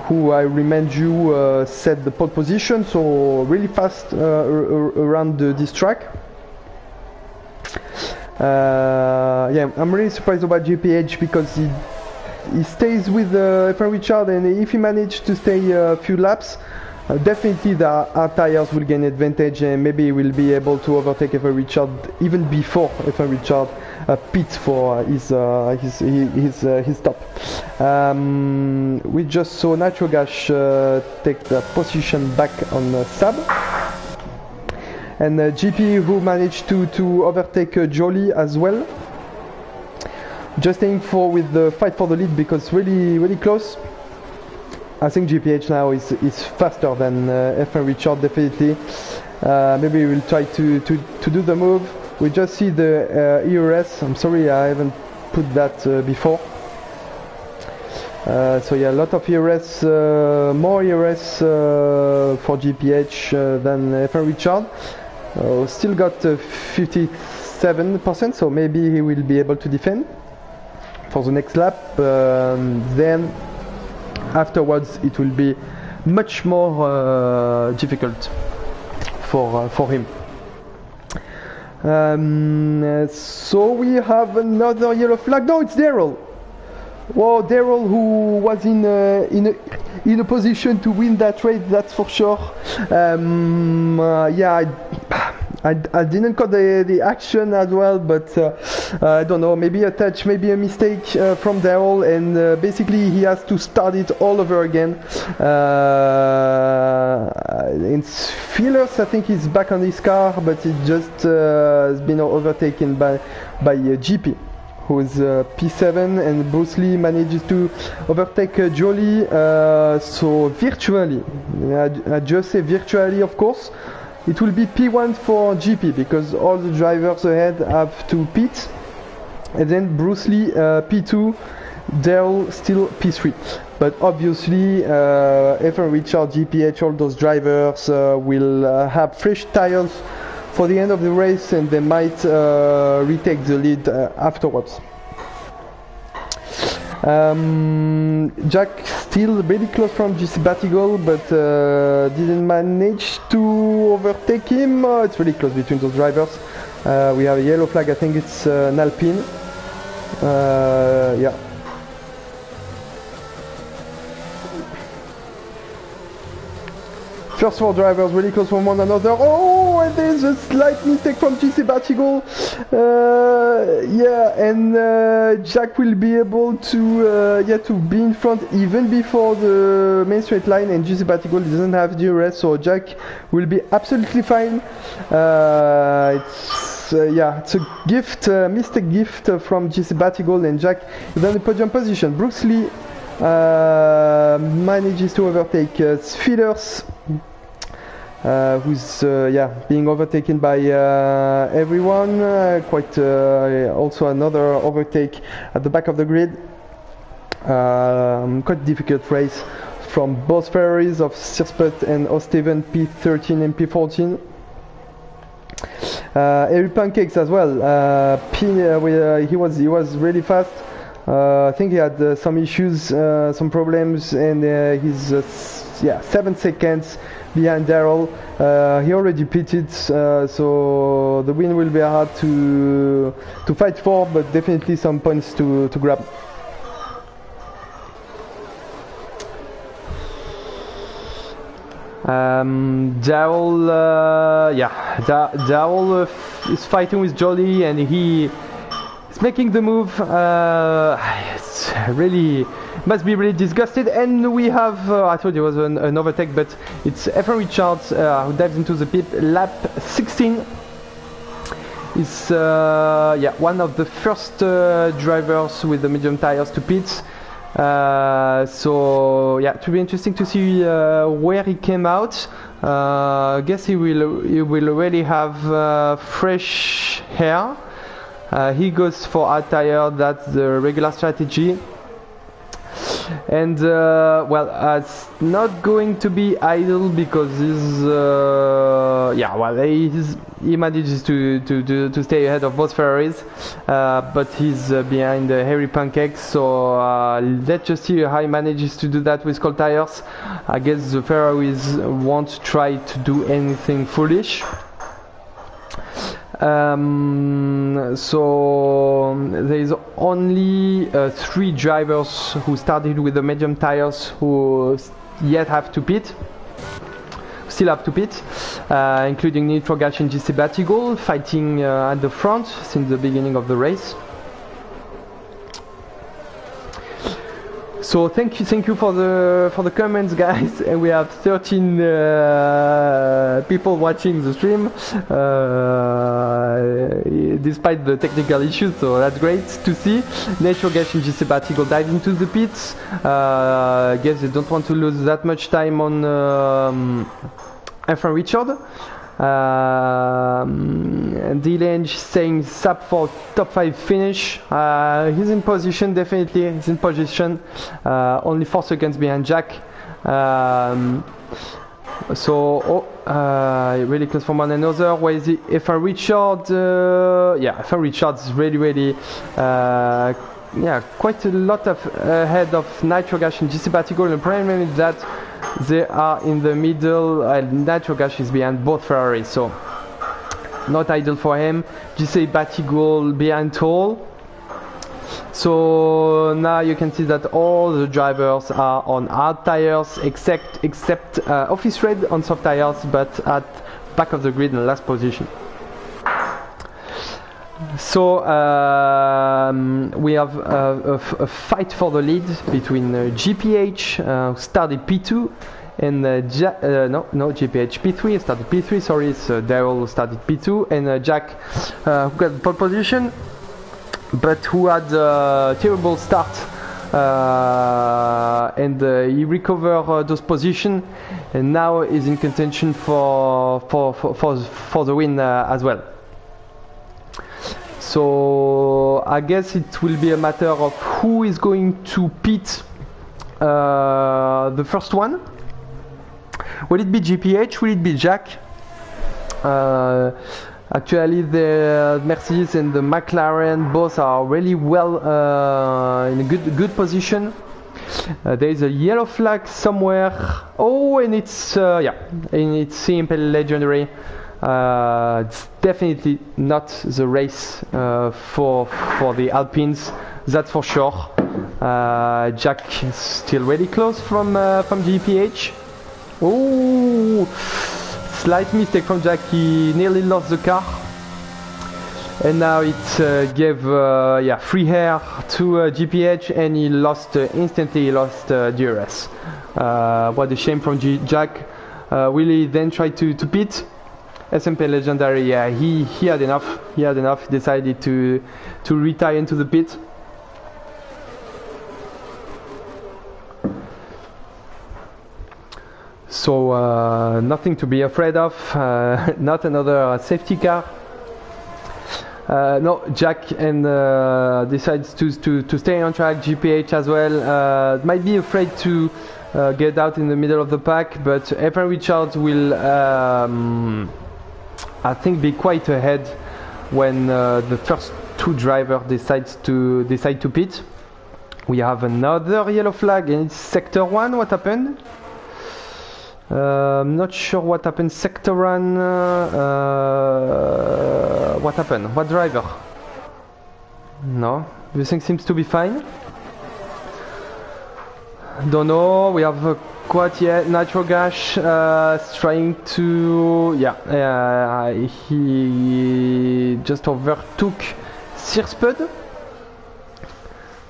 A: who, I remind you, set the pole position, so really fast around this track. Yeah, I'm really surprised about GPH, because he stays with F1 Richard, and if he managed to stay a few laps, definitely the hard tires will gain advantage, and maybe he will be able to overtake F1 Richard even before F1 Richard pits for his stop. We just saw Nitro Gash take the position back on Sab, and GP, who managed to overtake Jolie as well. Just aiming with the fight for the lead, because really close. I think GPH now is faster than F1 Richard, definitely. Maybe we'll try to do the move. We just see the ERS. I'm sorry, I haven't put that before. So yeah, a lot of ERS, more ERS for GPH than F1 Richard. Still got 57%, so maybe he will be able to defend for the next lap. Then afterwards it will be much more difficult for him. So we have another yellow flag. No, it's Daryl. Well, Daryl, who was in a position to win that race, that's for sure. Yeah, I didn't caught the action as well, but I don't know, maybe a touch, maybe a mistake from Daryl, and basically he has to start it all over again. In Feelers, I think he's back on his car, but it just has been overtaken by GP, who is P7, and Bruce Lee manages to overtake Jolie, so virtually, I just say virtually, of course. It will be P1 for GP, because all the drivers ahead have to pit, and then Bruce Lee P2, Daryl still P3. But obviously F1 Richard, GPH, all those drivers will have fresh tires for the end of the race, and they might retake the lead afterwards. Jack still really close from GC Batigol, but didn't manage to overtake him. It's really close between those drivers. We have a yellow flag, I think it's an Alpine. Yeah. First four drivers really close from one another. Oh, and there's a slight mistake from GC Batigol. Yeah, and Jack will be able to to be in front even before the main straight line, and GC Batigol doesn't have DRS, so Jack will be absolutely fine. It's a gift, mistake gift from GC Batigol, and Jack is on the podium position. Brooks Lee manages to overtake Sfiders, who's being overtaken by everyone. Also another overtake at the back of the grid. Quite difficult race from both Ferraris of Sirsput and O'Steven, P13 and P14. Harry Pancakes as well. He was really fast. I think he had some issues, some problems, and he's 7 seconds behind Daryl. He already pitted, so the win will be hard to fight for, but definitely some points to grab. Daryl, Daryl is fighting with Jolly, and he is making the move. It's really must be really disgusted. And we have, I thought it was an overtake, but it's F1 Richards who dives into the pit. Lap 16 is one of the first drivers with the medium tires to pit. So yeah, it will be interesting to see where he came out. I guess he will already have fresh hair. He goes for hard tire. That's the regular strategy. And it's not going to be idle because he manages to stay ahead of both Ferraris, but he's behind Harry Pancakes. So let's just see how he manages to do that with cold tires. I guess the Ferraris won't try to do anything foolish. So there is only 3 drivers who started with the medium tires who yet have to pit. Still have to pit, including Nitro Gash and GC Batigol fighting at the front since the beginning of the race. So thank you for the comments, guys. And we have 13 people watching the stream, despite the technical issues. So that's great to see. Nitro Gash and GC Batigol dive into the pits. I guess they don't want to lose that much time on F1 Richard. D-Lange saying SAP for top 5 finish. He's in position, definitely. He's in position. Only 4 seconds behind Jack. Really close from one another. Where is he? F1 Richard. F1 Richard is really quite a lot ahead of Nitro Gash and GC Batigol. The problem is that they are in the middle, and Nitro Gash is behind both Ferraris, so not ideal for him. GC Batigol behind Toll. So now you can see that all the drivers are on hard tires except Office Red on soft tires, but at back of the grid in last position. So we have a fight for the lead between GPH, who started P2, and GPH P3, started P3, sorry, it's Daryl started P2, and Jack, who got pole position, but who had a terrible start, and he recovered those positions, and now is in contention for the win as well. So I guess it will be a matter of who is going to pit the first one. Will it be GPH? Will it be Jack? Actually, the Mercedes and the McLaren both are really well in a good position. There is a yellow flag somewhere. Oh, and it's yeah, and it's simple legendary. It's definitely not the race for the Alpines, that's for sure. Jack is still really close from GPH. Oh, slight mistake from Jack. He nearly lost the car, and now it gave yeah, free air to GPH, and he lost instantly. He lost DRS. What a shame from Jack. Will he then try to pit? SMP legendary, yeah, he had enough. He had enough. He decided to retire into the pit. So nothing to be afraid of. Not another safety car. No, Jack and decides to stay on track. GPH as well. Might be afraid to get out in the middle of the pack, but Evan Richards will. I think be quite ahead when the first two drivers decide to pit. We have another yellow flag and it's sector 1. What happened? I'm not sure what happened. Sector 1. What happened? What driver? No, everything seems to be fine. Don't know. We have quite yet Nitro Gash trying to, yeah, he just overtook Searspud.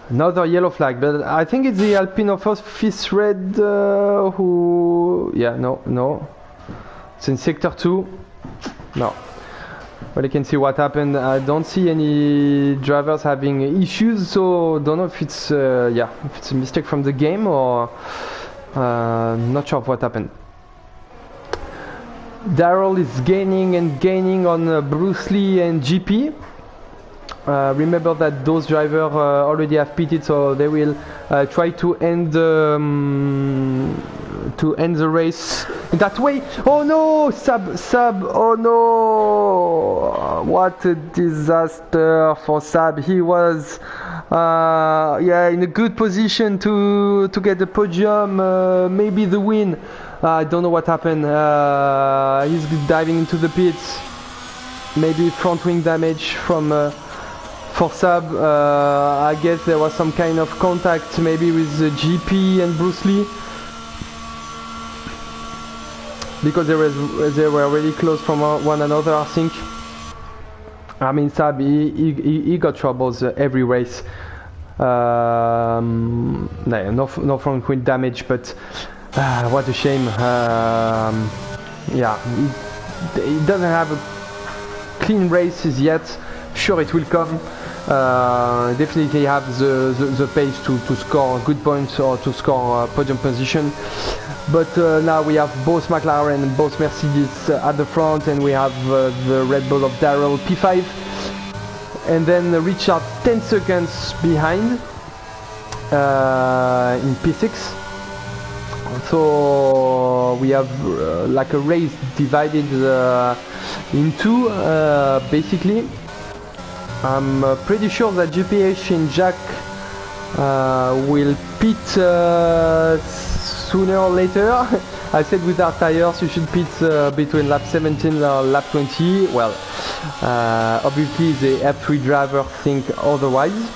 A: Another yellow flag, but I think it's the Alpine of Office Red who, yeah, no, it's in sector 2. No. Well, you can see what happened. I don't see any drivers having issues, so don't know if it's yeah, if it's a mistake from the game or not sure of what happened. Daryl is gaining and gaining on Bruce Lee and GP. Remember that those drivers already have pitted, so they will try to end the race in that way. Oh no, Sab! Oh no! What a disaster for Sab. He was, yeah, in a good position to get the podium, maybe the win. I don't know what happened. He's diving into the pits. Maybe front wing damage from. For Sab, I guess there was some kind of contact maybe with GP and Bruce Lee, because they were really close from one another, I think. I mean, Sab, he got troubles every race. No front wing damage, but what a shame. Yeah, he doesn't have a clean races yet. Sure, it will come. Definitely have the pace to score good points or to score podium position, but now we have both McLaren and both Mercedes at the front, and we have the Red Bull of Daryl P5, and then Richard 10 seconds behind in P6. So we have like a race divided in two, basically. I'm pretty sure that GPH and Jack will pit sooner or later. I said with our tires you should pit between lap 17 and lap 20. Well, obviously the F3 driver think otherwise.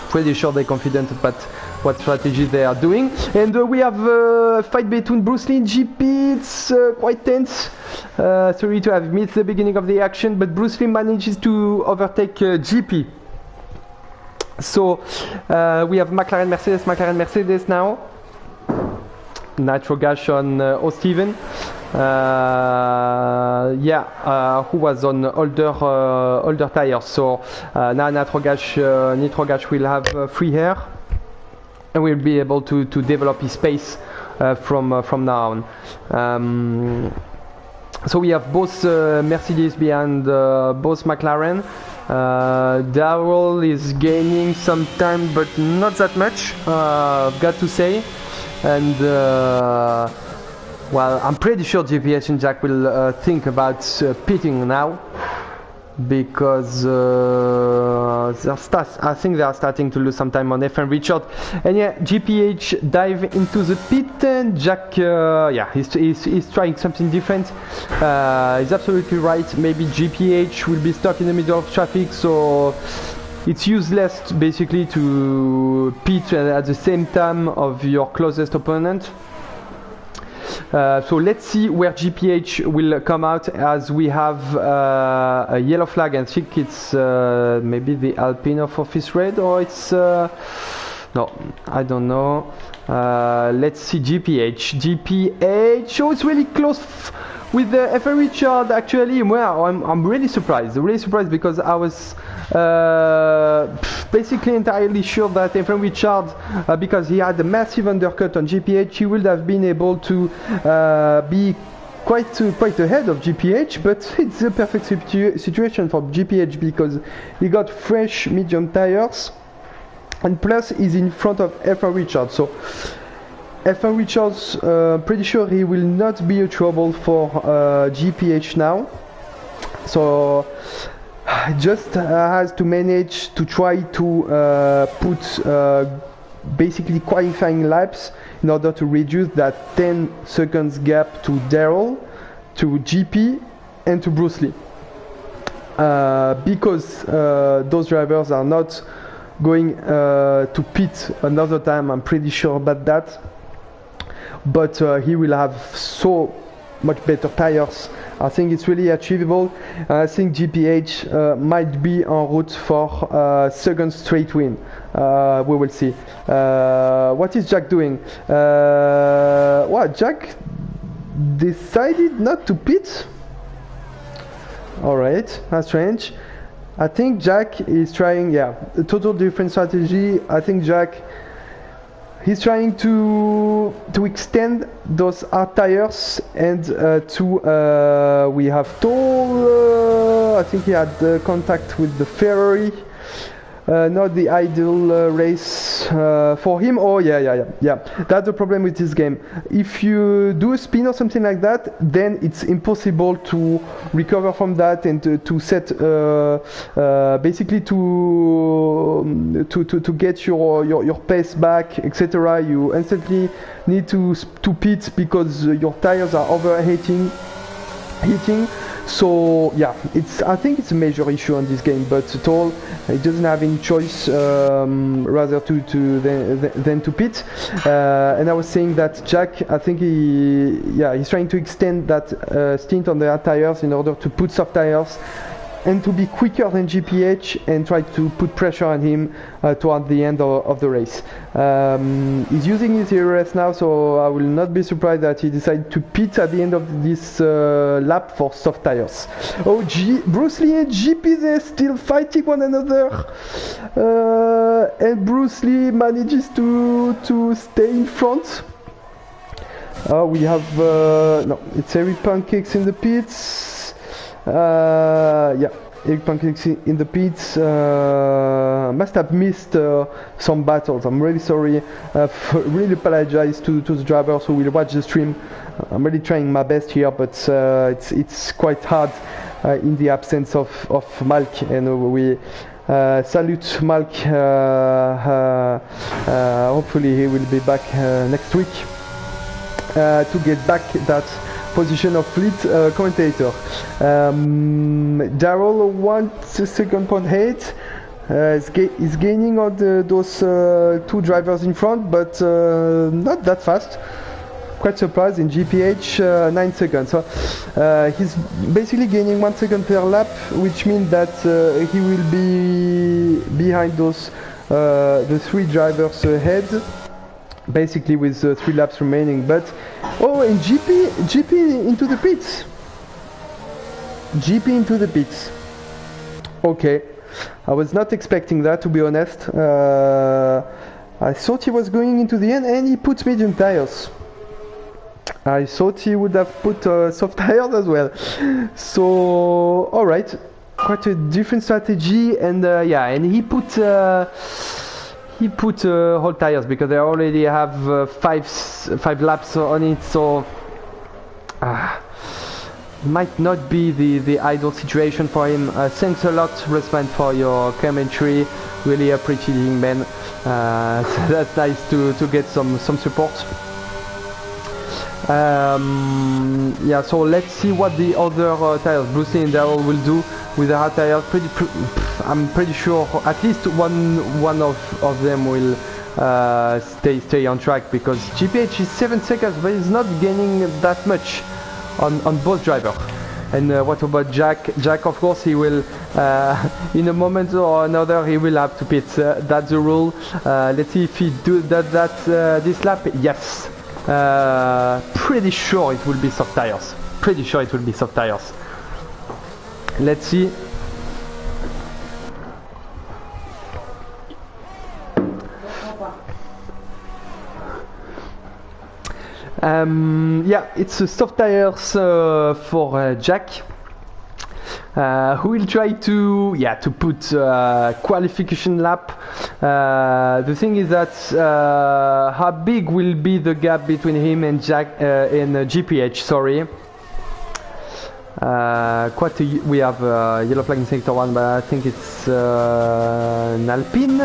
A: Pretty sure they're confident about what strategy they are doing. And we have a fight between Bruce Lee and GP. It's quite tense. Sorry to have missed the beginning of the action, but Bruce Lee manages to overtake GP. So we have McLaren Mercedes now. Nitro Gash on O'Steven. Yeah, who was on older tires. So now Nitro Gash will have free air, and will be able to develop his pace from now on. So we have both Mercedes behind both McLaren. Daryl is gaining some time, but not that much, I've got to say. And Well, I'm pretty sure GPH and Jack will think about pitting now, because I think they are starting to lose some time on F1 Richard. And yeah, GPH dive into the pit, and Jack, yeah, he's trying something different. He's absolutely right. Maybe GPH will be stuck in the middle of traffic, so it's useless basically to pit at the same time of your closest opponent. So let's see where GPH will come out, as we have a yellow flag. I think it's maybe the Alpine of Office Red, or it's no, I don't know. Let's see GPH. Oh, it's really close with the F1 Richard. Actually, well, I'm really surprised because I was basically entirely sure that F1 Richard, because he had a massive undercut on GPH, he would have been able to be quite ahead of GPH, but it's a perfect situation for GPH because he got fresh medium tires, and plus he's in front of F1 Richard. So F1 Richard's pretty sure he will not be a trouble for GPH now. So just has to manage to try to put basically qualifying laps in order to reduce that 10 seconds gap to Daryl, to GP, and to Bruce Lee. Because those drivers are not going to pit another time, I'm pretty sure about that. But he will have so much better tires. I think it's really achievable. I think GPH might be en route for second straight win. We will see. What is Jack doing? What, Jack decided not to pit? Alright, that's strange. I think Jack is trying, yeah, a total different strategy. I think Jack, he's trying to extend those hard tires, and we have told, I think he had contact with the Ferrari. Not the ideal race for him. Oh yeah. That's the problem with this game. If you do a spin or something like that, then it's impossible to recover from that and to set basically to get your pace back, etc. You instantly need to pit because your tires are overheating. So yeah, I think it's a major issue on this game, but at all he doesn't have any choice rather than to pit. And I was saying that Jack, I think he's trying to extend that stint on the hard tires in order to put soft tires and to be quicker than GPH and try to put pressure on him toward the end of the race. He's using his ERS now, so I will not be surprised that he decided to pit at the end of this lap for soft tires. Oh, Bruce Lee and GP, they're still fighting one another, and Bruce Lee manages to stay in front. We have no, it's Eric Pancakes in the pits. Yeah, Eric Pancakes in the pits. Must have missed some battles. I'm really sorry. Really apologize to the drivers who will watch the stream. I'm really trying my best here, but it's quite hard in the absence of Malc, and we salute Malc. Hopefully he will be back next week to get back that position of fleet commentator. Daryl 1.8 is gaining on those two drivers in front, but not that fast. Quite surprised. In GPH 9 seconds. So he's basically gaining 1 second per lap, which means that he will be behind those the three drivers ahead, basically with 3 laps remaining. But oh, and GP into the pits. GP into the pits. Okay, I was not expecting that, to be honest. I thought he was going into the end, and he puts medium tires. I thought he would have put soft tires as well. So all right, quite a different strategy, and yeah, and he put whole tires because they already have five laps on it. So might not be the ideal situation for him. Thanks a lot, Rusman, for your commentary. Really appreciating, man. So that's nice to get some support. Yeah, so let's see what the other tires, Bruce Lee and Daryl, will do with the hard tires. I'm pretty sure at least one of them will stay on track, because GPH is 7 seconds, but he's not gaining that much on both drivers. And what about Jack? Jack, of course, he will in a moment or another he will have to pit. That's the rule. Let's see if he do that this lap. Yes. Pretty sure it will be soft tires. Pretty sure it will be soft tires. Let's see. Yeah, it's soft tires for Jack, who will try to put qualification lap. The thing is that how big will be the gap between him and Jack in GPH? Sorry. We have yellow flag in sector 1, but I think it's an Alpine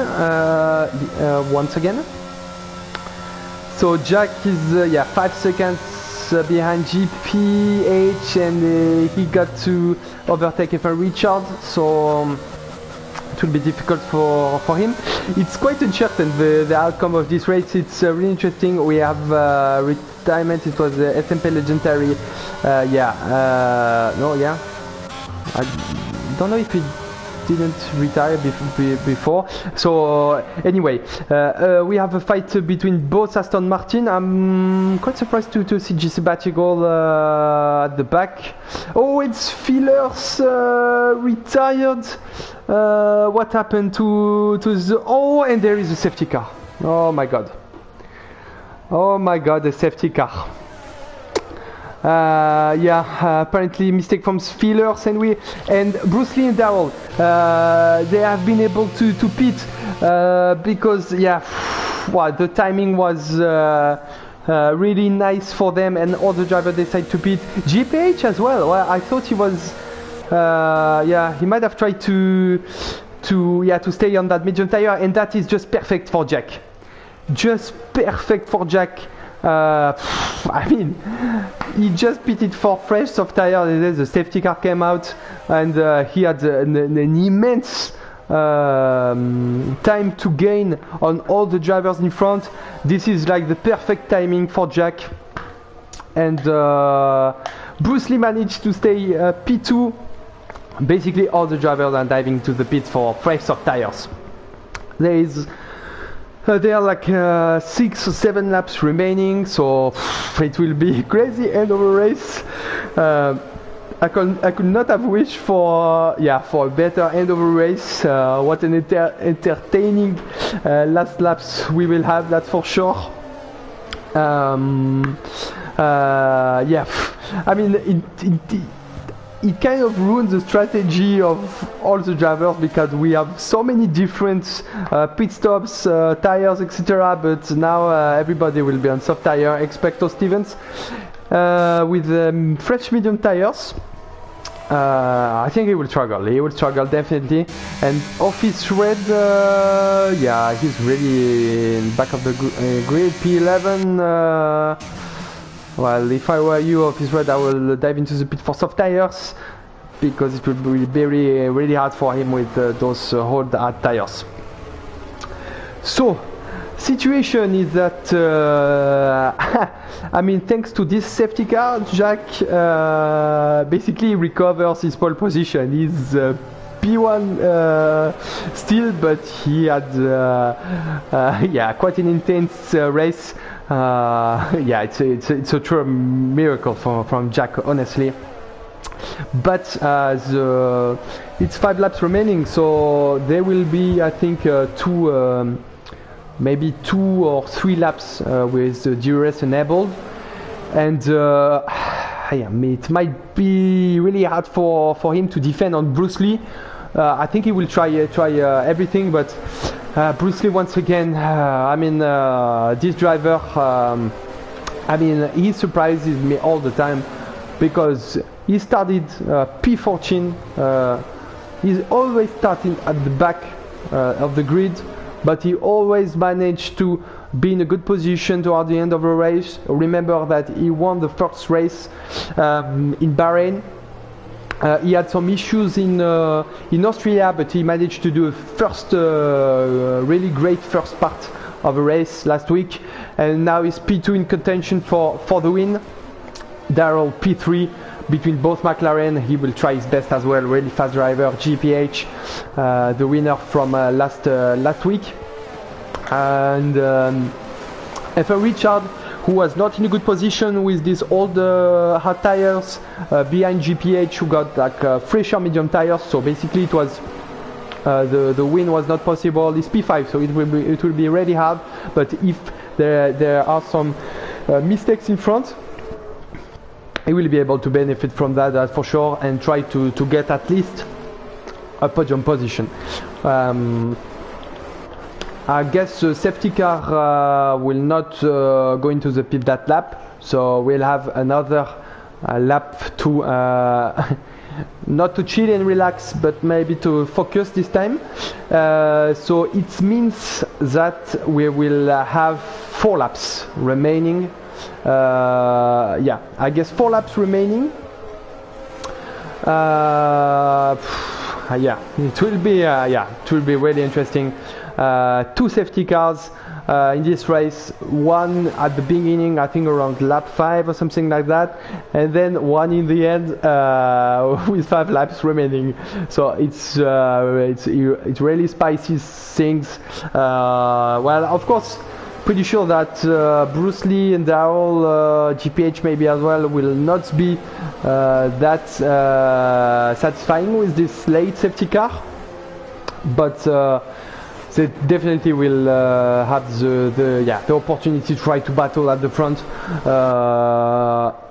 A: once again. So Jack is 5 seconds behind GPH, and he got to overtake F1 Richard, so it will be difficult for him. It's quite uncertain, the outcome of this race. It's really interesting. We have retirement. It was SMP legendary. I don't know if he didn't retire before. So anyway, we have a fight between both Aston Martin. I'm quite surprised to see GC Battigal at the back. Oh, it's Fillers retired. What happened to the... Oh, and there is a safety car. Oh my god. Oh my god, a safety car. Apparently mistake from Fillers, and Bruce Lee and Daryl, they have been able to pit because the timing was really nice for them, and all the drivers decided to pit. GPH as well. Well, I thought he was he might have tried to stay on that medium tire, and that is just perfect for Jack. Just perfect for Jack. I mean, he just pitted for fresh soft tire, and then the safety car came out, and he had an immense time to gain on all the drivers in front. This is like the perfect timing for Jack, and Bruce Lee managed to stay P2. Basically all the drivers are diving to the pit for fresh soft tires. There are like 6 or 7 laps remaining, so it will be crazy end of a race. I could not have wished for a better end of a race. What an entertaining last laps we will have, that's for sure. I mean, it kind of ruins the strategy of all the drivers, because we have so many different pit stops, tires, etc. But now everybody will be on soft tire. Expecto Stevens with fresh medium tires. I think he will struggle. He will struggle definitely. And Office Red, he's really in back of the grid. P11. Well, if I were you, Office Red, I will dive into the pit for soft tires, because it will be really hard for him with those hard tires. So, situation is that I mean, thanks to this safety car, Jack basically recovers his pole position. He's P1 still, but he had quite an intense race. It's a true miracle from Jack, honestly. But it's 5 laps remaining, so there will be, I think, maybe 2 or 3 laps with the DRS enabled, and it might be really hard for him to defend on Bruce Lee. I think he will try everything, but Bruce Lee once again. This driver, he surprises me all the time because he started P14. He's always starting at the back of the grid, but he always managed to be in a good position toward the end of the race. Remember that he won the first race in Bahrain. He had some issues in Austria, but he managed to do a first really great first part of a race last week, and now he's P2 in contention for the win. Darrell P3 between both McLaren. He will try his best as well. Really fast driver. GPH, the winner from last week, and F1 Richard, who was not in a good position with these old hard tires behind GPH, who got like fresher medium tires. So basically, it was the win was not possible. It's P5, so it will be really hard. But if there are some mistakes in front, he will be able to benefit from that for sure, and try to get at least a podium position. I guess the safety car will not go into the pit that lap, so we'll have another lap to not to chill and relax, but maybe to focus this time. So it means that we will have 4 laps remaining. Yeah, I guess 4 laps remaining. Yeah, it will be really interesting. 2 safety cars in this race, one at the beginning, I think around lap 5 or something like that, and then one in the end with 5 laps remaining. So it's really spicy things. Well, of course, pretty sure that Bruce Lee and Darrell, GPH maybe as well, will not be that satisfying with this late safety car, but they definitely will have the opportunity to try to battle at the front.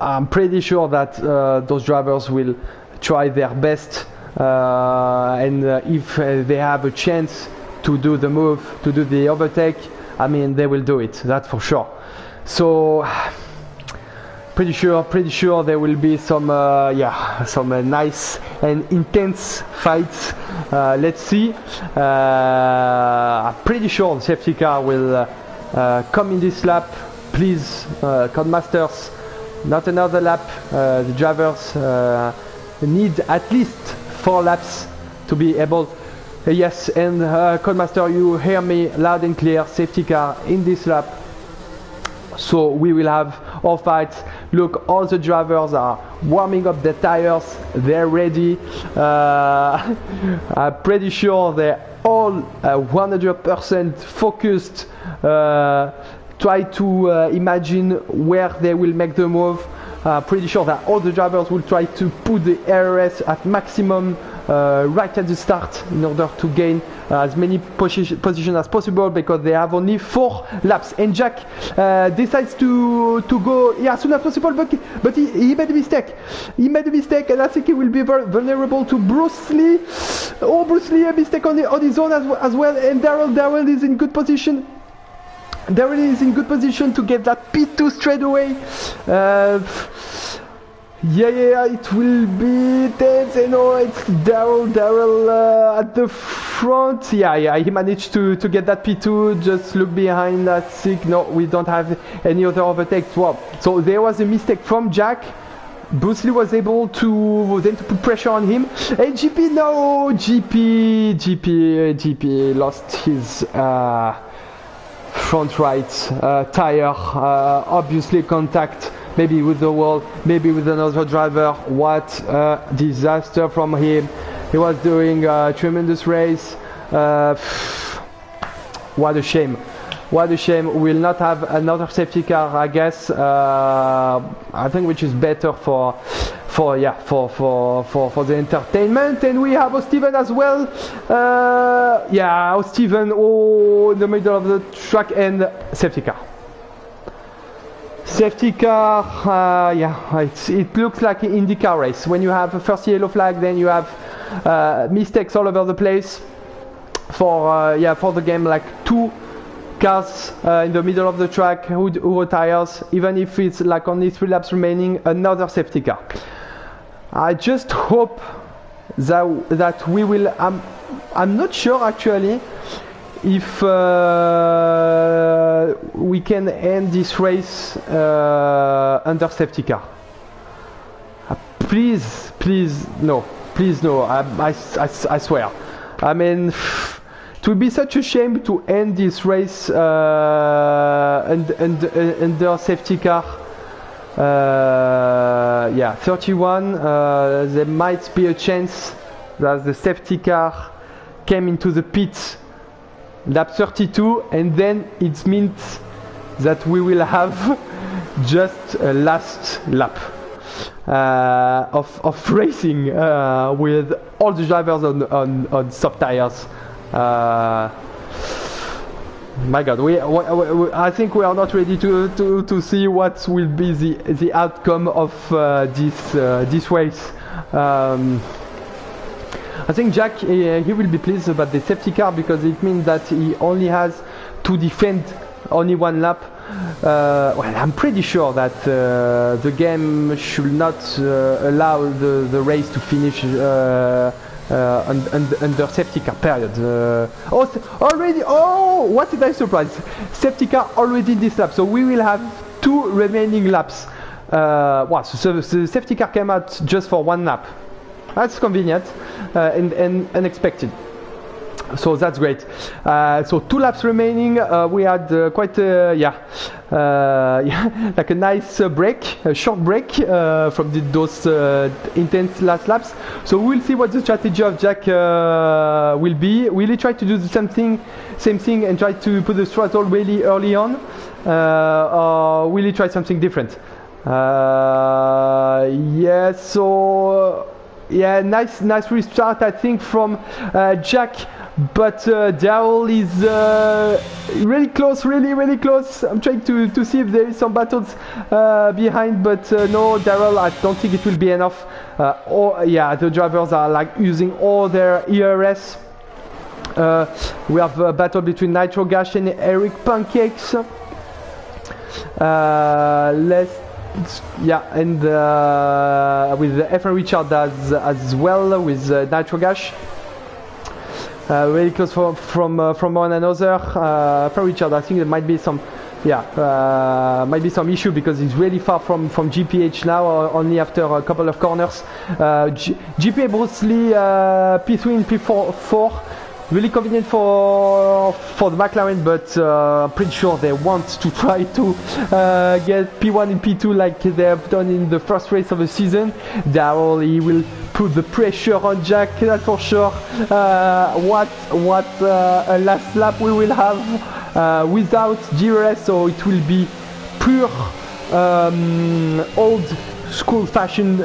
A: I'm pretty sure that those drivers will try their best, and if they have a chance to do the move, to do the overtake, I mean, they will do it, that's for sure. So pretty sure there will be some nice and intense fights. Let's see. I'm pretty sure the safety car will come in this lap. Please, Codemasters, not another lap. The drivers need at least 4 laps to be able. Yes, and Codemaster, you hear me loud and clear. Safety car in this lap. So we will have all fights. Look, all the drivers are warming up their tires. They're ready. I'm pretty sure they're all 100% focused. Try to imagine where they will make the move. Pretty sure that all the drivers will try to put the ARS at maximum right at the start in order to gain as many positions as possible, because they have only 4 laps. And Jack decides to go as soon as possible, but he made a mistake. He made a mistake, and I think he will be very vulnerable to Bruce Lee. Oh, Bruce Lee, a mistake on his own as well. And Darrell is in good position. Darrell is in good position to get that P2 straight away. Yeah, it will be tense. You know, it's Darrell at the front. Yeah, he managed to get that P2. Just look behind that sick. No, we don't have any other overtakes. Well, so there was a mistake from Jack. Bruce Lee was able to put pressure on him. And GP, no, GP lost his front right tire. Obviously contact. Maybe with the wall, maybe with another driver. What a disaster from him. He was doing a tremendous race. What a shame. What a shame. We will not have another safety car, I guess. I think which is better for the entertainment. And we have Steven as well. Steven, in the middle of the track, and safety car. Safety car, it looks like an IndyCar race. When you have a first yellow flag, then you have mistakes all over the place. For the game, like two cars in the middle of the track, who tires, even if it's like only 3 laps remaining, another safety car. I just hope that we will, I'm not sure actually if we can end this race under safety car. Please no, I swear. I mean, it would be such a shame to end this race under safety car. Yeah, 31. There might be a chance that the safety car came into the pits lap 32, and then it means that we will have just a last lap of racing with all the drivers on soft tires. My God, I think we are not ready to see what will be the outcome of this race. I think Jack, he will be pleased about the safety car because it means that he only has to defend only 1 lap. Well, I'm pretty sure that the game should not allow the race to finish under safety car period. Already, what did I surprise? Safety car already in this lap, so we will have 2 remaining laps. Wow, so the safety car came out just for 1 lap. That's convenient and unexpected. So that's great. So 2 laps remaining. We had quite like a nice break, a short break from those intense last laps. So we'll see what the strategy of Jack will be. Will he try to do the same thing and try to put the throttle really early on, or will he try something different? Yeah. So yeah, nice restart I think from Jack. But Daryl is really close, really close. I'm trying to see if there is some battles behind, but no, Daryl, I don't think it will be enough. Yeah, the drivers are like using all their ERS. We have a battle between Nitro Gash and Eric Pancakes. Yeah, and with F1 Richard as well with Nitro Gash. Really close from one another. For Richard, I think there might be some, issue because he's really far from GPH now. Only after a couple of corners. GPA Bruce Lee P3 and P4, really convenient for the McLaren, but I'm pretty sure they want to try to get P1 and P2 like they have done in the first race of the season. Darrell, he will put the pressure on Jack, that's for sure. What a last lap we will have without DRS, so it will be pure old school fashion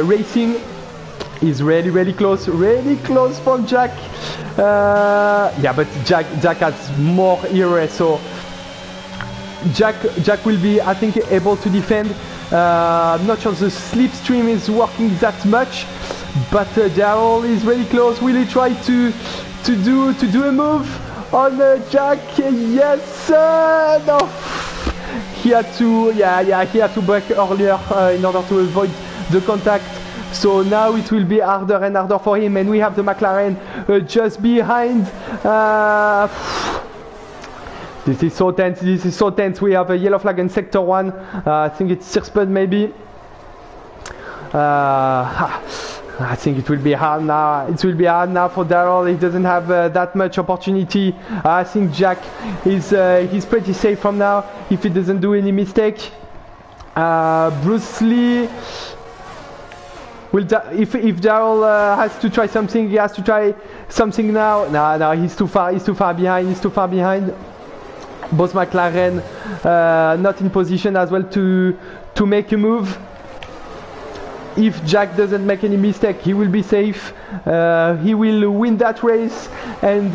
A: racing. Is really close from Jack. Yeah, but Jack has more ERS, so Jack will be, I think, able to defend. I'm not sure the slipstream is working that much, but Daryl is really close. Will he try to do a move on Jack? Yes, no. He had to, he had to brake earlier in order to avoid the contact. So now it will be harder and harder for him, and we have the McLaren just behind. This is so tense. We have a yellow flag in sector 1. I think it's Sirspud maybe. I think it will be hard now. It will be hard now for Daryl. He doesn't have that much opportunity. I think Jack is he's pretty safe from now if he doesn't do any mistake. Bruce Lee. If Daryl has to try something, he has to try something now. No, he's too far behind. Both McLaren not in position as well to make a move. if Jack doesn't make any mistake, he will be safe. He will win that race, and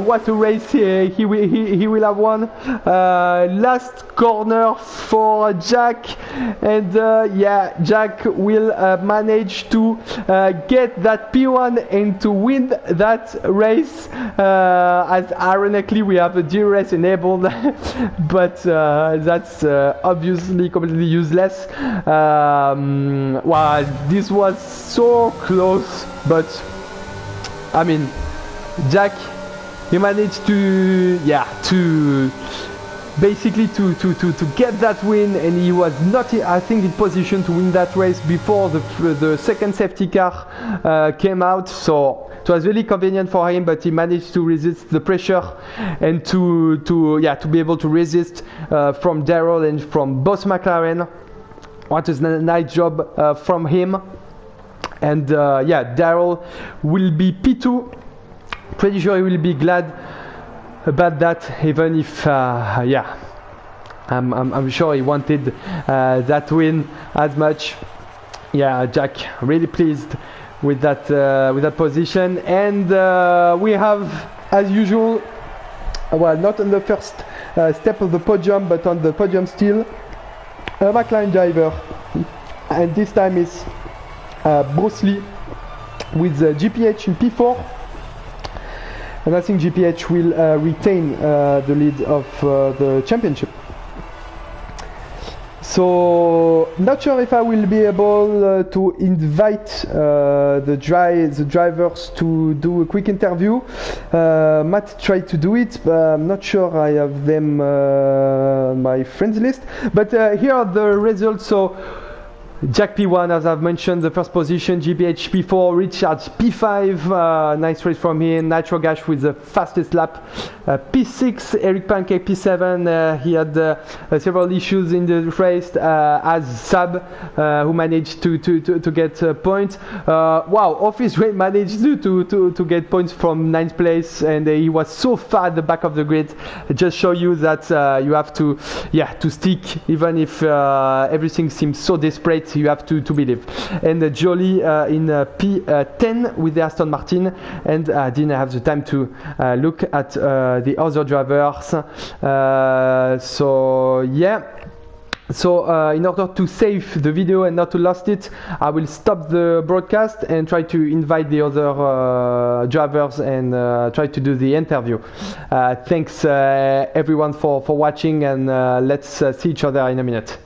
A: what a race he will have won. Last corner for Jack, and yeah, Jack will manage to get that P1 and to win that race. As ironically we have a DRS enabled, but that's obviously completely useless. Wow, this was so close, but I mean, Jack, he managed to, yeah, to basically to get that win, and he was not, I think, in position to win that race before the second safety car came out. So it was really convenient for him, but he managed to resist the pressure and to be able to resist from Darrell and from both McLaren. What a nice job from him. And yeah, Darrell will be P2. Pretty sure he will be glad about that, even if yeah, I'm sure he wanted that win as much. Yeah, Jack really pleased with that position. And we have, as usual, well, not on the first step of the podium, but on the podium still, a McLaren driver, and this time is Bruce Lee with GPH in P4, and I think GPH will retain the lead of the championship. So not sure if I will be able to invite the drivers to do a quick interview. Matt tried to do it, but I'm not sure I have them on my friends list. But here are the results. So Jack P1, as I've mentioned, the first position. GPH P4, Richard P5, nice race from him. Nitro Gash with the fastest lap. P6, Eric Pancake P7, he had several issues in the race, as Sab, who managed to get points. Wow, Office Ray managed to get points from 9th place, and he was so far at the back of the grid. It just show you that you have to stick, even if everything seems so desperate. You have to believe. And Jolie in P10 with the Aston Martin, and didn't have the time to look at the other drivers. So yeah. So in order to save the video and not to lose it, I will stop the broadcast and try to invite the other drivers and try to do the interview. Thanks everyone for watching, and let's see each other in a minute.